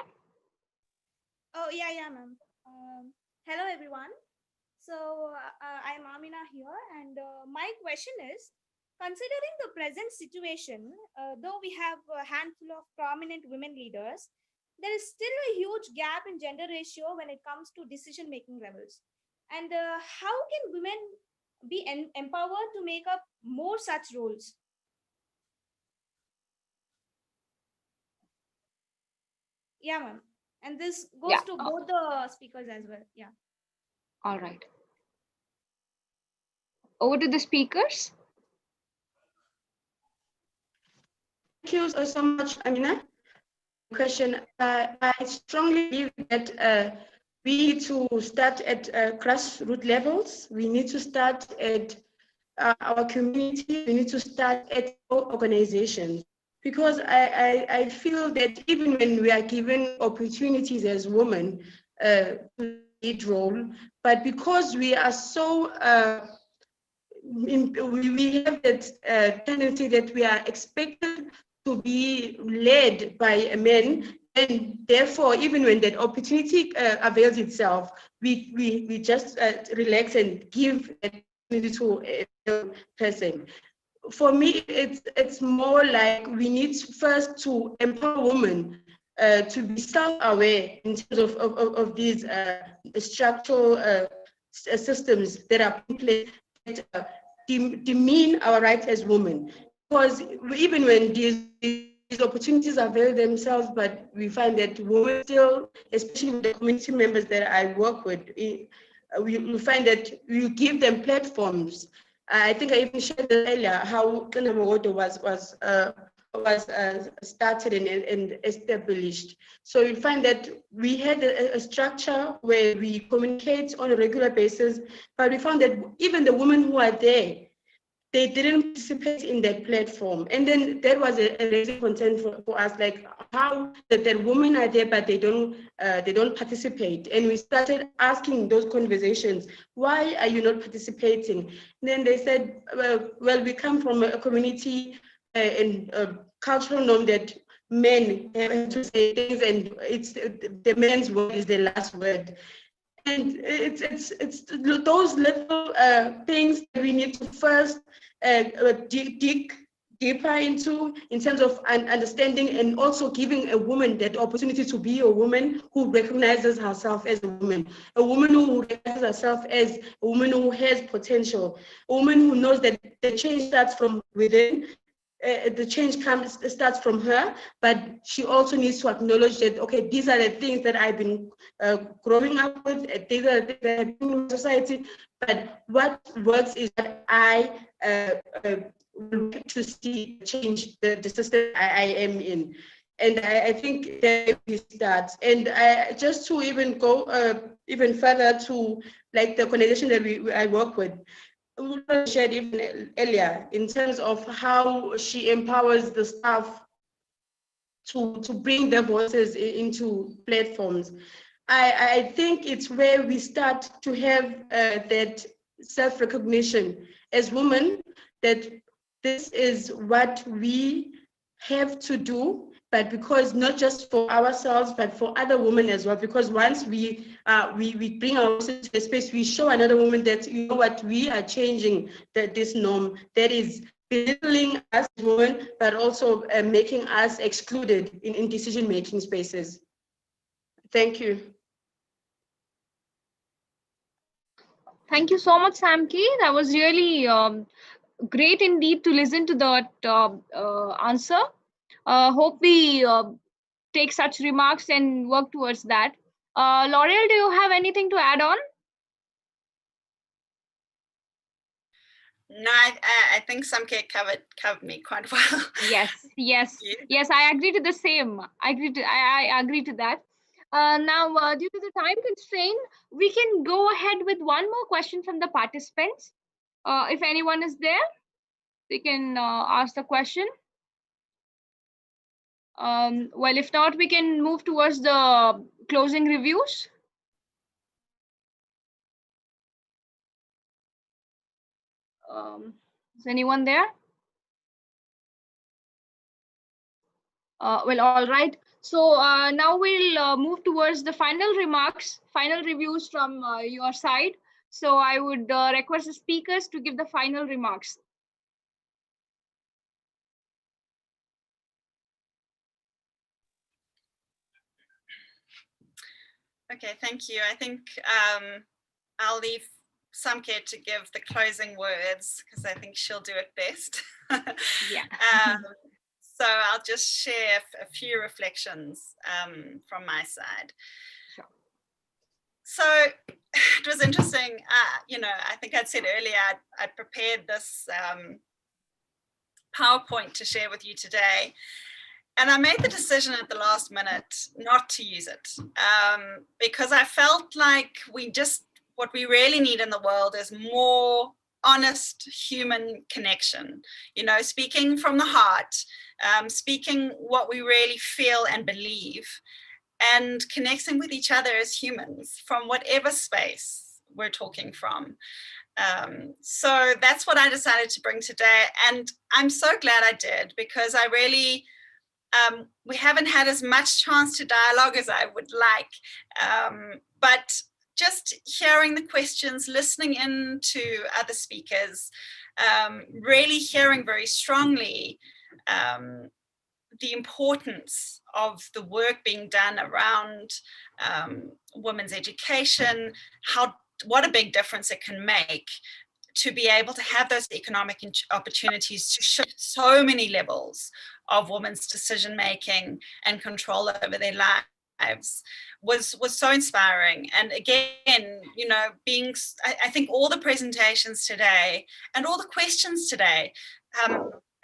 Oh, yeah, ma'am. Hello, everyone. So I'm Amina here, and my question is, considering the present situation, though we have a handful of prominent women leaders, there is still a huge gap in gender ratio when it comes to decision-making levels. And how can women be empowered to make up more such roles? Yeah, ma'am. And this goes to both the speakers as well. Yeah.
All right. Over to the speakers.
Thank you so much, Amina. Question. I strongly believe that we need to start at grassroots levels. We need to start at our community. We need to start at organizations. Because I feel that even when we are given opportunities as women to lead role, but because we are so we have that tendency that we are expected to be led by a man, and therefore, even when that opportunity avails itself, we just relax and give that opportunity to a person. For me, it's more like we need first to empower women to be self-aware in terms of these structural systems that are in place that demean our rights as women. Because even when these opportunities avail themselves, but we find that women still, especially with the community members that I work with, we find that we give them platforms. I think I even shared earlier how Kanamogoto was started and established. So you find that we had a structure where we communicate on a regular basis, but we found that even the women who are there, they didn't participate in that platform. And then that was a raising concern for us, like how that women are there, but they don't participate. And we started asking those conversations, why are you not participating? And then they said, well, we come from a community and a cultural norm that men have to say things, and it's the man's word is the last word. And it's those little things that we need to first dig deeper into in terms of understanding, and also giving a woman that opportunity to be a woman who recognizes herself as a woman who recognizes herself as a woman who has potential, a woman who knows that the change starts from within. The change starts from her, but she also needs to acknowledge that, okay, these are the things that I've been growing up with, these are the things that I've been in society, but what works is that I to see change the system I am in. And I think that we start. And just to even go even further to like the organization that I work with, shared even earlier in terms of how she empowers the staff to bring their voices into platforms. I think it's where we start to have that self-recognition as women, that this is what we have to do, but because not just for ourselves, but for other women as well. Because once we bring ourselves to a space, we show another woman that, you know what, we are changing this norm that is belittling us women, but also making us excluded in decision-making spaces. Thank you.
Thank you so much, Samki. That was really great indeed to listen to that answer. Hope we take such remarks and work towards that. L'Oreal, do you have anything to add on?
No, I think Samke covered me quite well.
Yes, yes,
Yeah.
yes. I agree to the same. I agree to that. Now, due to the time constraint, we can go ahead with one more question from the participants. If anyone is there, we can ask the question. Well, if not, we can move towards the closing reviews. Is anyone there? Well, all right. So now we'll move towards the final remarks, final reviews from your side. So I would request the speakers to give the final remarks.
Okay, thank you. I think I'll leave Samke to give the closing words because I think she'll do it best.
Yeah.
So I'll just share a few reflections from my side.
Sure.
So it was interesting. I think I'd said earlier I'd prepared this PowerPoint to share with you today. And I made the decision at the last minute not to use it because I felt like what we really need in the world is more honest human connection, speaking from the heart, speaking what we really feel and believe, and connecting with each other as humans from whatever space we're talking from. So that's what I decided to bring today. And I'm so glad I did because I really, we haven't had as much chance to dialogue as I would like, but just hearing the questions, listening in to other speakers, really hearing very strongly the importance of the work being done around women's education, what a big difference it can make to be able to have those economic opportunities to shift so many levels of women's decision making and control over their lives was so inspiring. And again, I think all the presentations today and all the questions today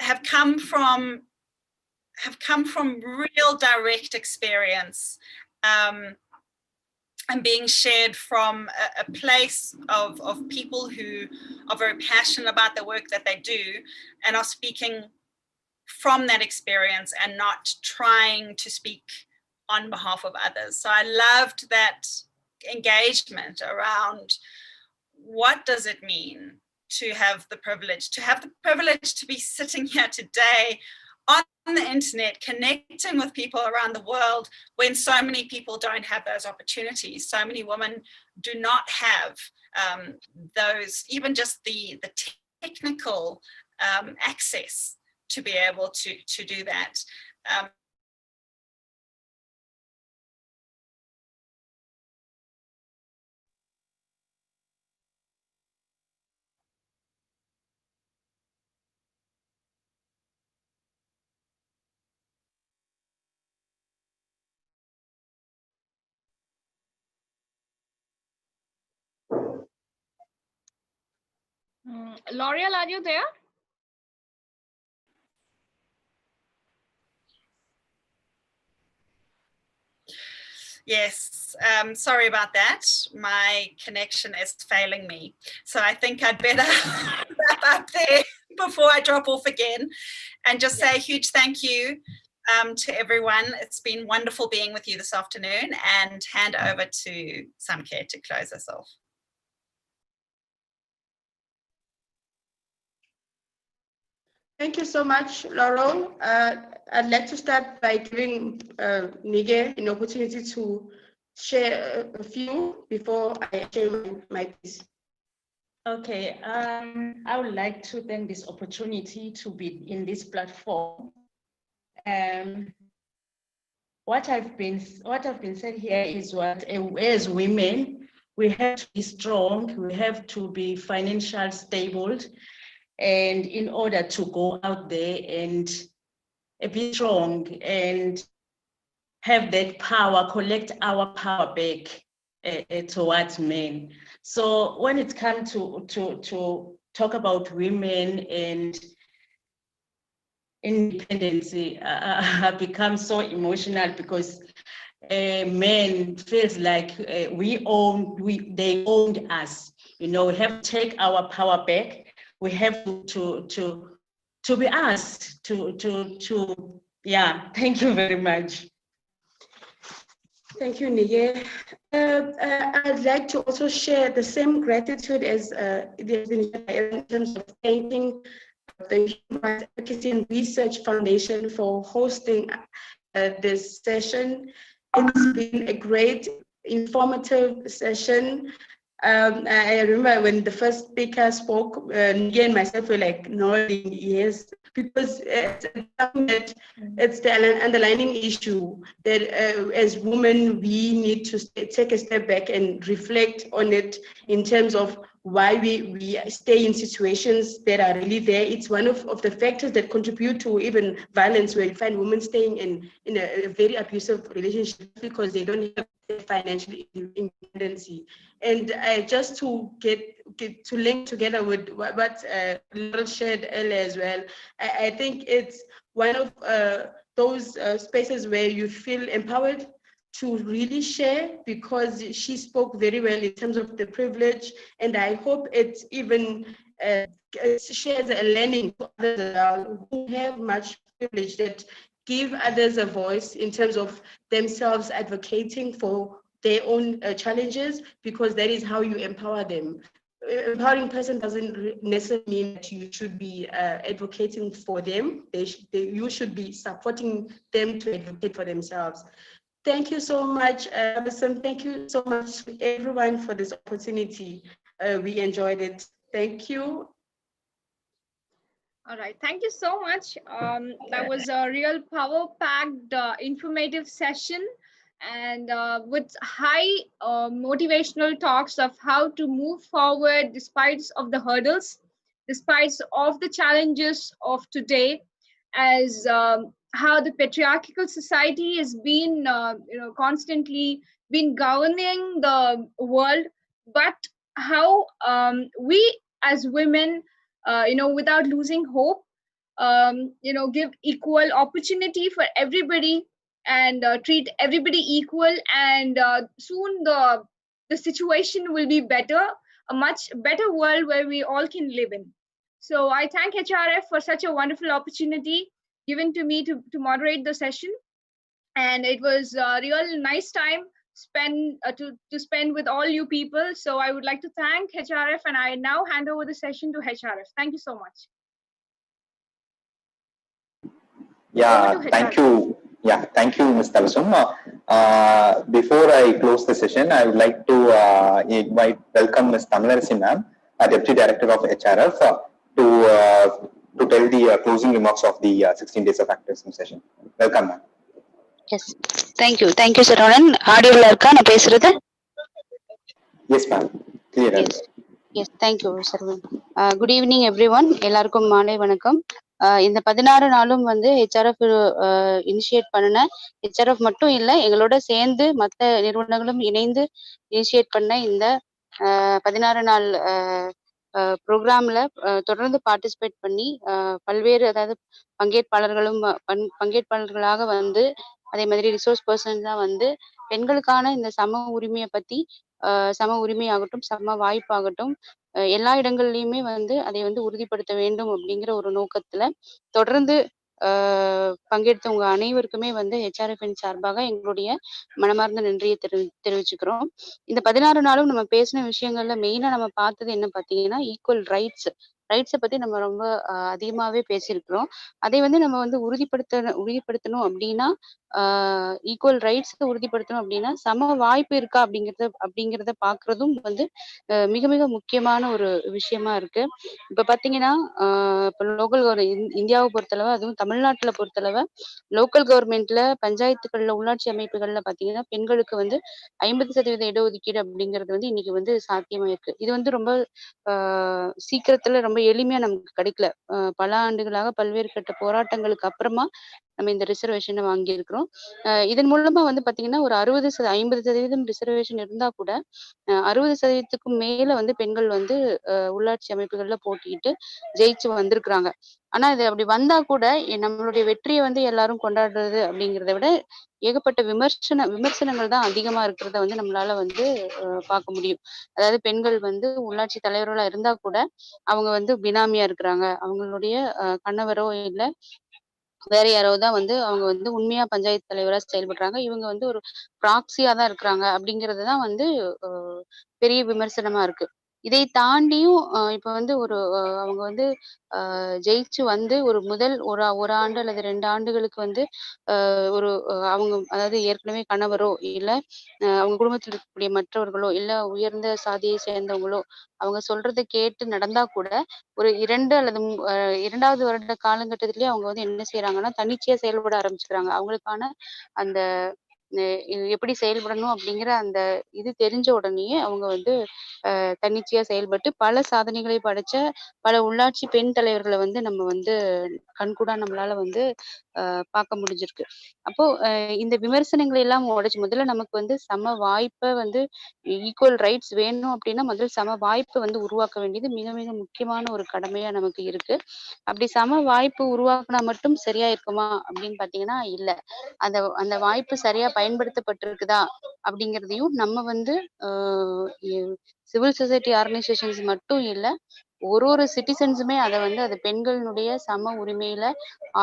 have come from real direct experience and being shared from a place of people who are very passionate about the work that they do and are speaking from that experience and not trying to speak on behalf of others. So I loved that engagement around what does it mean to have the privilege to be sitting here today on the internet, connecting with people around the world when so many people don't have those opportunities. So many women do not have those, even just the technical access to be able to do that.
L'Oreal, are you there?
Yes, sorry about that. My connection is failing me. So I think I'd better wrap up there before I drop off again and just say a huge thank you to everyone. It's been wonderful being with you this afternoon, and hand over to Samke to close us off.
Thank you so much, Laurel. I'd like to start by giving Nige an opportunity to share a few before I share my piece.
Okay, I would like to thank this opportunity to be in this platform. What I've been said here is what, as women, we have to be strong, we have to be financially stable, and in order to go out there and be strong and have that power, collect our power back towards men. So when it comes to talk about women and independence, I become so emotional because men feels like they owned us. You know, we have to take our power back. We have to be us. Yeah. Thank you very much.
Thank you, Nige. I'd like to also share the same gratitude as it has been shared in terms of thanking the Human Rights Advocacy and Research Foundation for hosting this session. It's been a great, informative session. I remember when the first speaker spoke, Nige and myself were like nodding yes, because it's the underlying issue that as women, we need to take a step back and reflect on it in terms of why we stay in situations that are really there. It's one of the factors that contribute to even violence, where you find women staying in a very abusive relationship because they don't have financial independency. And just to get to link together with what Laurel shared earlier as well, I think it's one of those spaces where you feel empowered to really share, because she spoke very well in terms of the privilege, and I hope it even shares a learning to others who have much privilege, that give others a voice in terms of themselves advocating for their own challenges, because that is how you empower them. Empowering person doesn't necessarily mean that you should be advocating for them. You should be supporting them to advocate for themselves. Thank you so much, Alison. Thank you so much, everyone, for this opportunity. We enjoyed it. Thank you.
All right, thank you so much. That was a real power-packed, informative session, and with high motivational talks of how to move forward despite of the hurdles, despite of the challenges of today, as how the patriarchal society has been, constantly been governing the world, but how we as women, without losing hope, give equal opportunity for everybody, and treat everybody equal, and soon the situation will be better, a much better world where we all can live in. So I thank HRF for such a wonderful opportunity given to me to moderate the session, and it was a real nice time to spend with all you people. So I would like to thank HRF, and I now hand over the session to HRF. Thank you so much.
Yeah, thank you. Yeah, thank you, Ms. Tabassum. Before I close the session, I would like to welcome Ms. Tamilarasi ma'am, Deputy Director of HRF, to tell the closing remarks of the 16 days of activism session. Welcome, ma'am.
Yes, thank you, Saravan. Audible irukka na pesrathu?
Yes, ma'am. Clear.
Yes, thank you, Saravan. Good evening, everyone. எல்லாருக்கும் மாலை வணக்கம். இந்த 16 நாளும் வந்து HRF initiate பண்ண, HRF மட்டும் இல்லை, எங்களோட சேர்ந்து மற்ற நிறுவனங்களும் இணைந்து இனிஷியேட் பண்ண இந்த 16 நாள் ப்ரோக்ராம்ல தொடர்ந்து பார்ட்டிசிபேட் பண்ணி பல்வேறு, அதாவது பங்கேற்பாளர்களாக வந்து, அதே மாதிரி ரிசோர்ஸ் பர்சன்ஸா வந்து பெண்களுக்கான இந்த சம உரிமையை பத்தி, சம உரிமை ஆகட்டும், சம வாய்ப்பாகட்டும், எல்லா இடங்கள்லயுமே வந்து அதை வந்து உறுதிப்படுத்த வேண்டும் அப்படிங்கிற ஒரு நோக்கத்துல தொடர்ந்து பங்கெடுத்தவங்க அனைவருக்குமே வந்து HRF சார்பாக எங்களுடைய மனமார்ந்த நன்றியை தெரிவிச்சுக்கிறோம். இந்த 16 நாளும் நம்ம பேசின விஷயங்கள்ல மெயினா நம்ம பார்த்தது என்ன பார்த்தீங்கன்னா, ஈக்குவல் ரைட்ஸை பத்தி நம்ம ரொம்ப அதிகமாவே பேசியிருக்கிறோம். அதை வந்து நம்ம வந்து உறுதிப்படுத்தணும் அப்படின்னா, ஈக்குவல் ரைட்ஸை உறுதிப்படுத்தணும் அப்படின்னா சம வாய்ப்பு இருக்கா அப்படிங்கிறத பாக்குறதும் வந்து மிக மிக முக்கியமான ஒரு விஷயமா இருக்கு. இப்ப பாத்தீங்கன்னா, இப்ப லோக்கல் இந்தியாவை பொறுத்தளவு, அதுவும் தமிழ்நாட்டுல பொறுத்தளவு லோக்கல் கவர்மெண்ட்ல, பஞ்சாயத்துகள்ல, உள்ளாட்சி அமைப்புகள்ல பாத்தீங்கன்னா பெண்களுக்கு வந்து 50% இடஒதுக்கீடு அப்படிங்கிறது வந்து இன்னைக்கு வந்து சாத்தியமா இருக்கு. இது வந்து ரொம்ப சீக்கிரத்துல ரொம்ப எளிமையா நமக்கு கிடைக்கல. பல ஆண்டுகளாக பல்வேறு கட்ட போராட்டங்களுக்கு அப்புறமா நம்ம இந்த ரிசர்வேஷனை வாங்கியிருக்கிறோம். இதன் மூலமா வந்து பாத்தீங்கன்னா ஒரு 50% ரிசர்வேஷன் இருந்தா கூட 60%க்கும் மேல வந்து பெண்கள் வந்து உள்ளாட்சி அமைப்புகள்ல போட்டியிட்டு ஜெயிச்சு வந்திருக்கிறாங்க. ஆனா இது அப்படி வந்தா கூட நம்மளுடைய வெற்றியை வந்து எல்லாரும் கொண்டாடுறது அப்படிங்கிறத விட ஏகப்பட்ட விமர்சனங்கள் தான் அதிகமா இருக்கிறத வந்து நம்மளால வந்து பார்க்க முடியும். அதாவது பெண்கள் வந்து உள்ளாட்சி தலைவர்களா இருந்தா கூட அவங்க வந்து பினாமியா இருக்கிறாங்க. அவங்களுடைய கணவரோ இல்ல வேற யாரோ தான் வந்து அவங்க வந்து உண்மையா பஞ்சாயத்து தலைவரா செயல்படுறாங்க. இவங்க வந்து ஒரு ப்ராக்ஸியா தான் இருக்கிறாங்க அப்படிங்கிறது தான் வந்து பெரிய விமர்சனமா இருக்கு. இதை தாண்டியும் இப்ப வந்து அவங்க வந்து ஜெயிச்சு வந்து ஒரு ஆண்டு அல்லது 2 ஆண்டுகளுக்கு வந்து ஒரு அவங்க அதாவது ஏற்கனவே கணவரோ இல்ல அவங்க குடும்பத்தில் இருக்கக்கூடிய மற்றவர்களோ இல்ல உயர்ந்த சாதியை சேர்ந்தவங்களோ அவங்க சொல்றதை கேட்டு நடந்தா கூட ஒரு 2 அல்லது 2வது வருட காலகட்டத்திலேயே அவங்க வந்து என்ன செய்யறாங்கன்னா தன்னிச்சையா செயல்பட ஆரம்பிச்சுக்கிறாங்க. அவங்களுக்கான அந்த இது எப்படி செயல்படணும் அப்படிங்கிற அந்த இது தெரிஞ்ச உடனேயே அவங்க வந்து தன்னிச்சையா செயல்பட்டு பல சாதனைகளை படைச்ச பல உள்ளாட்சி பெண் தலைவர்களை வந்து நம்ம வந்து கண்கூடா நம்மளால வந்து பார்க்க முடிஞ்சிருக்கு. அப்போ இந்த விமர்சனங்களை எல்லாம் உடைச்சு முதல்ல நமக்கு வந்து சம வாய்ப்பை வந்து ஈக்குவல் ரைட்ஸ் வேணும் அப்படின்னா முதல்ல சம வாய்ப்பை வந்து உருவாக்க வேண்டியது மிக மிக முக்கியமான ஒரு கடமையா நமக்கு இருக்கு. அப்படி சம வாய்ப்பு உருவாக்குனா மட்டும் சரியா இருக்குமா அப்படின்னு பாத்தீங்கன்னா இல்ல. அந்த அந்த வாய்ப்பு சரியா பயன்படுத்தப்பட்டிருக்குதா அப்படிங்கிறதையும் நம்ம வந்து சிவில் சொசைட்டி ஆர்கனைசேஷன்ஸ் மட்டும் இல்ல ஒரு சிட்டிசன்ஸுமே அதை வந்து அது பெண்களினுடைய சம உரிமையில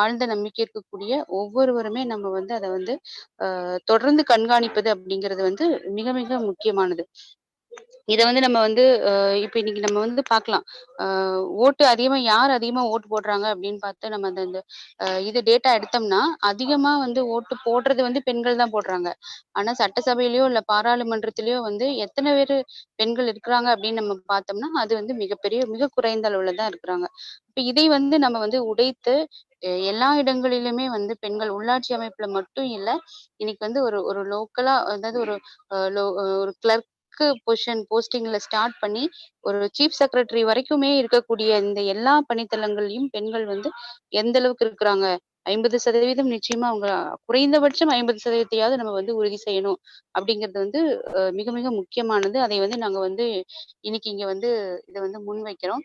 ஆழ்ந்த நம்பிக்கை இருக்கக்கூடிய ஒவ்வொருவருமே நம்ம வந்து அதை வந்து தொடர்ந்து கண்காணிப்பது அப்படிங்கிறது வந்து மிக மிக முக்கியமானது. இதை வந்து நம்ம வந்து இப்ப இன்னைக்கு நம்ம வந்து பார்க்கலாம். ஓட்டு யார் அதிகமா ஓட்டு போடுறாங்க அப்படின்னு பார்த்து நம்ம அந்த இது டேட்டா எடுத்தோம்னா அதிகமா வந்து ஓட்டு போடுறது வந்து பெண்கள் தான் போடுறாங்க. ஆனா சட்டசபையிலயோ இல்ல பாராளுமன்றத்திலயோ வந்து எத்தனை பேர் பெண்கள் இருக்கிறாங்க அப்படின்னு நம்ம பார்த்தோம்னா அது வந்து மிக குறைந்த அளவுல தான் இருக்கிறாங்க. இப்ப இதை வந்து நம்ம வந்து உடைத்து எல்லா இடங்களிலுமே வந்து பெண்கள் உள்ளாட்சி அமைப்புல மட்டும் இல்ல இன்னைக்கு வந்து ஒரு ஒரு லோக்கலா அதாவது ஒரு கிளர்க் போஸ்டிங்ல ஸ்டார்ட் பண்ணி ஒரு சீஃப் செக்ரட்டரி வரைக்குமே இருக்கக்கூடிய இந்த எல்லா பணித்தளங்களையும் பெண்கள் வந்து எந்த அளவுக்கு இருக்கிறாங்க 50% நிச்சயமா அவங்க குறைந்தபட்சம் 50%யாவது நம்ம வந்து உறுதி செய்யணும் அப்படிங்கிறது வந்து மிக மிக முக்கியமானது. அதை வந்து நாங்க வந்து இன்னைக்கு இங்க வந்து இதை வந்து முன்வைக்கிறோம்.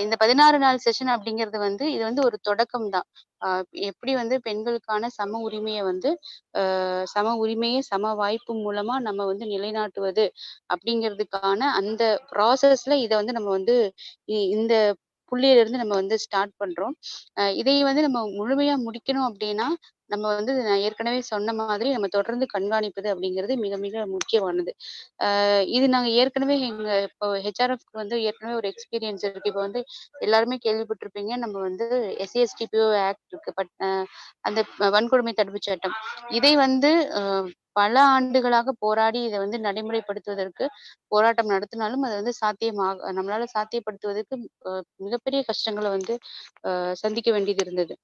இந்த 16 நாள் செஷன் அப்படிங்கிறது வந்து இது வந்து ஒரு தொடக்கம் தான். எப்படி வந்து பெண்களுக்கான சம உரிமையை வந்து சம வாய்ப்பு மூலமா நம்ம வந்து நிலைநாட்டுவது அப்படிங்கிறதுக்கான அந்த ப்ராசஸ்ல இதை வந்து நம்ம வந்து இந்த புள்ளியில இருந்து நம்ம வந்து ஸ்டார்ட் பண்றோம். இதை வந்து நம்ம முழுமையா முடிக்கணும் அப்படின்னா நம்ம வந்து நான் ஏற்கனவே சொன்ன மாதிரி நம்ம தொடர்ந்து கண்காணிப்பது அப்படிங்கிறது மிக மிக முக்கியமானது. இது நாங்க ஏற்கனவே இப்போ ஹெச்ஆர்எஃப்க்கு வந்து ஏற்கனவே ஒரு எக்ஸ்பீரியன்ஸ் இருக்கு. இப்போ வந்து எல்லாருமே கேள்விப்பட்டிருப்பீங்க. நம்ம வந்து SCSTPO ஆக்ட் இருக்கு. அந்த வன்கொடுமை தடுப்பு சட்டம் இதை வந்து பல ஆண்டுகளாக போராடி இதை வந்து நடைமுறைப்படுத்துவதற்கு போராட்டம் நடத்தினாலும் அதை வந்து நம்மளால சாத்தியப்படுத்துவதற்கு மிகப்பெரிய கஷ்டங்களை வந்து சந்திக்க வேண்டியது இருந்தது.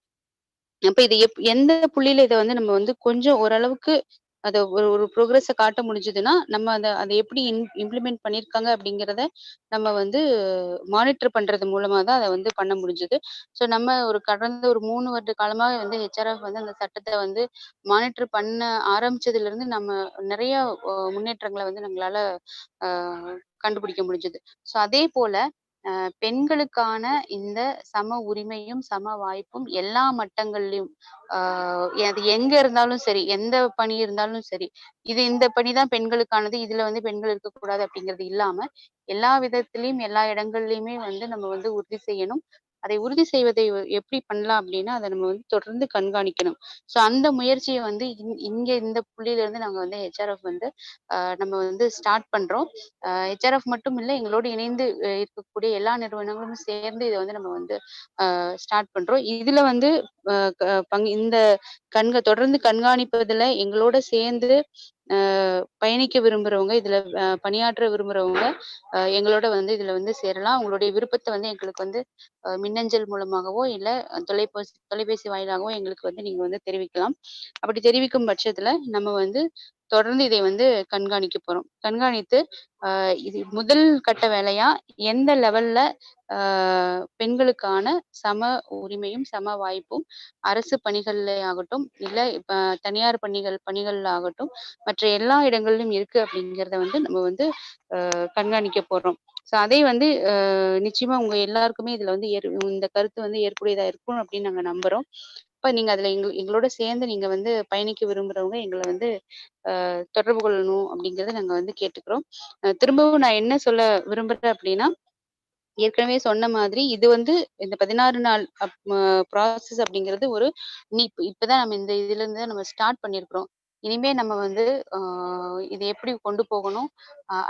அப்ப இது எந்த புள்ளியில இதை வந்து நம்ம வந்து கொஞ்சம் ஓரளவுக்கு அதை ஒரு ப்ரோக்ரஸை காட்ட முடிஞ்சதுன்னா நம்ம அதை எப்படி இம்ப்ளிமெண்ட் பண்ணியிருக்காங்க அப்படிங்கிறத நம்ம வந்து மானிட்டர் பண்றது மூலமா தான் அதை வந்து பண்ண முடிஞ்சது. ஸோ நம்ம கடந்த ஒரு 3 வருட காலமாக வந்து ஹெச்ஆர்எஃப் வந்து அந்த சட்டத்தை வந்து மானிட்டர் பண்ண ஆரம்பிச்சதுல இருந்து நம்ம நிறைய முன்னேற்றங்களை வந்து நம்மளால கண்டுபிடிக்க முடிஞ்சது. ஸோ அதே போல பெண்களுக்கான இந்த சம உரிமையும் சம வாய்ப்பும் எல்லா மட்டங்கள்லயும் அது எங்க இருந்தாலும் சரி எந்த பணி இருந்தாலும் சரி இந்த பணி தான் பெண்களுக்கானது இதுல வந்து பெண்கள் இருக்கக்கூடாது அப்படிங்கிறது இல்லாம எல்லா விதத்திலயும் எல்லா இடங்கள்லயுமே வந்து நம்ம வந்து உறுதி செய்யணும். அதை உறுதி செய்வதை எப்படி பண்ணலாம் அப்படின்னா அதை நம்ம வந்து தொடர்ந்து கண்காணிக்கணும். ஸோ அந்த முயற்சியை வந்து இங்க இந்த புள்ளியில இருந்து நாங்க வந்து ஹெச்ஆர்எஃப் வந்து நம்ம வந்து ஸ்டார்ட் பண்றோம். ஹெச்ஆர்எஃப் மட்டும் இல்லை எங்களோடு இணைந்து இருக்கக்கூடிய எல்லா நிறுவனங்களும் சேர்ந்து இதை வந்து நம்ம வந்து ஸ்டார்ட் பண்றோம். இதுல வந்து இந்த தொடர்ந்து கண்காணிப்பதுல எங்களோட சேர்ந்து பயணிக்க விரும்புறவங்க இதுல பணியாற்ற விரும்புறவங்க எங்களோட வந்து இதுல வந்து சேரலாம். உங்களுடைய விருப்பத்தை வந்து எங்களுக்கு வந்து மின்னஞ்சல் மூலமாகவோ இல்ல தொலைபேசி வாயிலாகவோ எங்களுக்கு வந்து நீங்க வந்து தெரிவிக்கலாம். அப்படி தெரிவிக்கும் பட்சத்துல நம்ம வந்து தொடர்ந்து இதை வந்து கண்காணிக்க போறோம். கண்காணித்து இது முதல் கட்ட வேலையா எந்த லெவல்ல பெண்களுக்கான சம உரிமையும் சம வாய்ப்பும் அரசு பணிகள்ல ஆகட்டும், இல்ல இப்ப தனியார் பணிகள்ல ஆகட்டும், மற்ற எல்லா இடங்களிலும் இருக்கு அப்படிங்கிறத வந்து நம்ம வந்து கண்காணிக்க போறோம். ஸோ அதை வந்து நிச்சயமா உங்க எல்லாருக்குமே இதுல வந்து இந்த கருத்து வந்து ஏற்புடையதா இருக்கும் அப்படின்னு நாங்க நம்புறோம். இப்ப நீங்க அதுல எங்களோட சேர்ந்து நீங்க வந்து பயணிக்க விரும்புறவங்க எங்களை வந்து தொடர்பு கொள்ளணும் அப்படிங்கறத நாங்க வந்து கேட்டுக்கிறோம். திரும்பவும் நான் என்ன சொல்ல விரும்புறேன் அப்படின்னா, ஏற்கனவே சொன்ன மாதிரி இது வந்து இந்த 16 நாள் ப்ராசஸ் அப்படிங்கிறது ஒரு இப்பதான் நம்ம இந்த இதுல இருந்து நம்ம ஸ்டார்ட் பண்ணியிருக்கிறோம். இனிமே நம்ம வந்து இதை எப்படி கொண்டு போகணும்,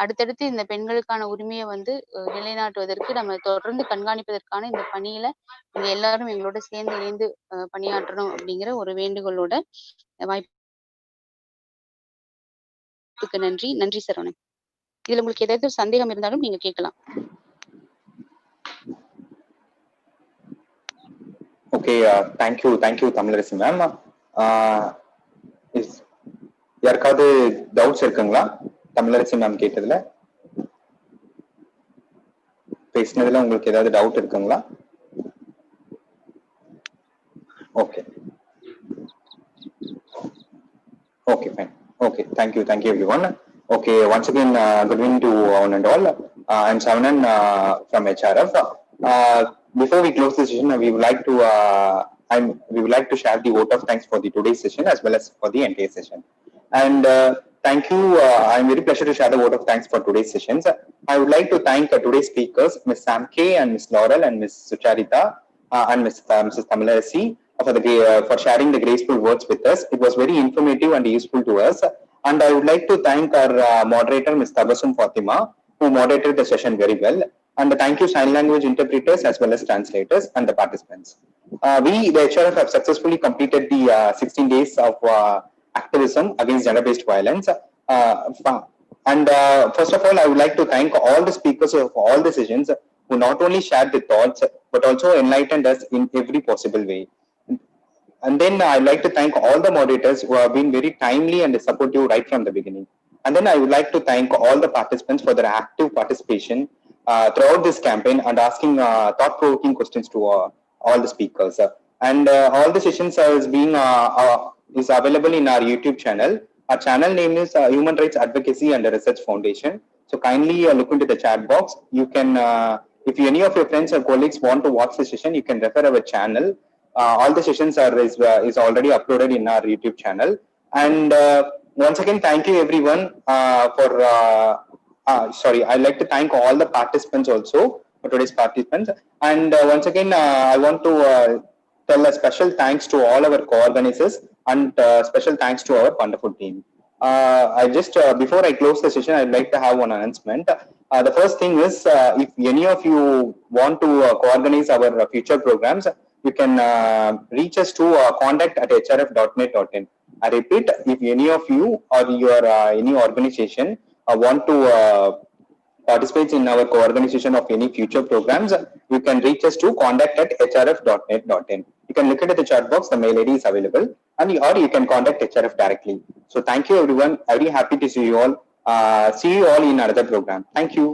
அடுத்தடுத்து இந்த பெண்களுக்கான உரிமையை வந்து நிலைநாட்டுவதற்கு நம்ம தொடர்ந்து கண்காணிப்பதற்கான இந்த பணியில நீங்க எல்லாரும் எங்களோட சேர்ந்து இணைந்து பணியாற்றணும் அப்படிங்கிற ஒரு வேண்டுகோளோட வாய்ப்புக்கு நன்றி சரவணன். இதுல உங்களுக்கு ஏதாவது சந்தேகம் இருந்தாலும் நீங்க கேட்கலாம்.
Okay, thank you Tamilarasi ma'am. யாருக்காவது டவுட்ஸ் இருக்குங்களா தமிழரசி மேம் கேட்டதுல? பேசினதுல உங்களுக்கு ஏதாவது டவுட் இருக்குங்களா? Okay fine. Okay, thank you everyone. Okay, once again, good evening to one and all. I'm Savanan from HRF. Before we close the session, we would like to share the vote of thanks for the today's session as well as for the entire session. And thank you. I'm very pleasure to share the vote of thanks for today's sessions. I would like to thank today's speakers, Ms. Sam K and Ms. Laurel and Ms. Sucharita and Mrs. Tamilarasi for sharing the graceful words with us. It was very informative and useful to us. And I would like to thank our moderator, Ms. Tabassum Fatima, who moderated the session very well. And thank you sign language interpreters as well as translators and the participants. We, the HRF, have successfully completed the 16 days of activism against gender-based violence. And first of all, I would like to thank all the speakers of all the sessions who not only shared the thoughts, but also enlightened us in every possible way. And then I'd like to thank all the moderators who have been very timely and supportive right from the beginning. And then I would like to thank all the participants for their active participation throughout this campaign and asking thought-provoking questions to all the speakers. And all the sessions is available in our YouTube channel. Our channel name is Human Rights Advocacy and Research Foundation. So kindly look into the chat box. You can, if any of your friends or colleagues want to watch the session, you can refer our channel. All the sessions is already uploaded in our YouTube channel. And once again, thank you everyone I'd like to thank all the participants also, for today's participants. And once again, I want to tell a special thanks to all our co-organizers and special thanks to our wonderful team. Before I close the session, I'd like to have one announcement. The first thing is, if any of you want to co-organize our future programs, you can reach us to contact@hrf.net.in. I repeat, if any of you or your any organization want to participate in our co-organization of any future programs, you can reach us to contact@hrf.net.in. You can look at the chat box, the mail ID is available, or you can contact HRF directly. So thank you everyone. I'm very happy to see you all. See you all in another program. Thank you.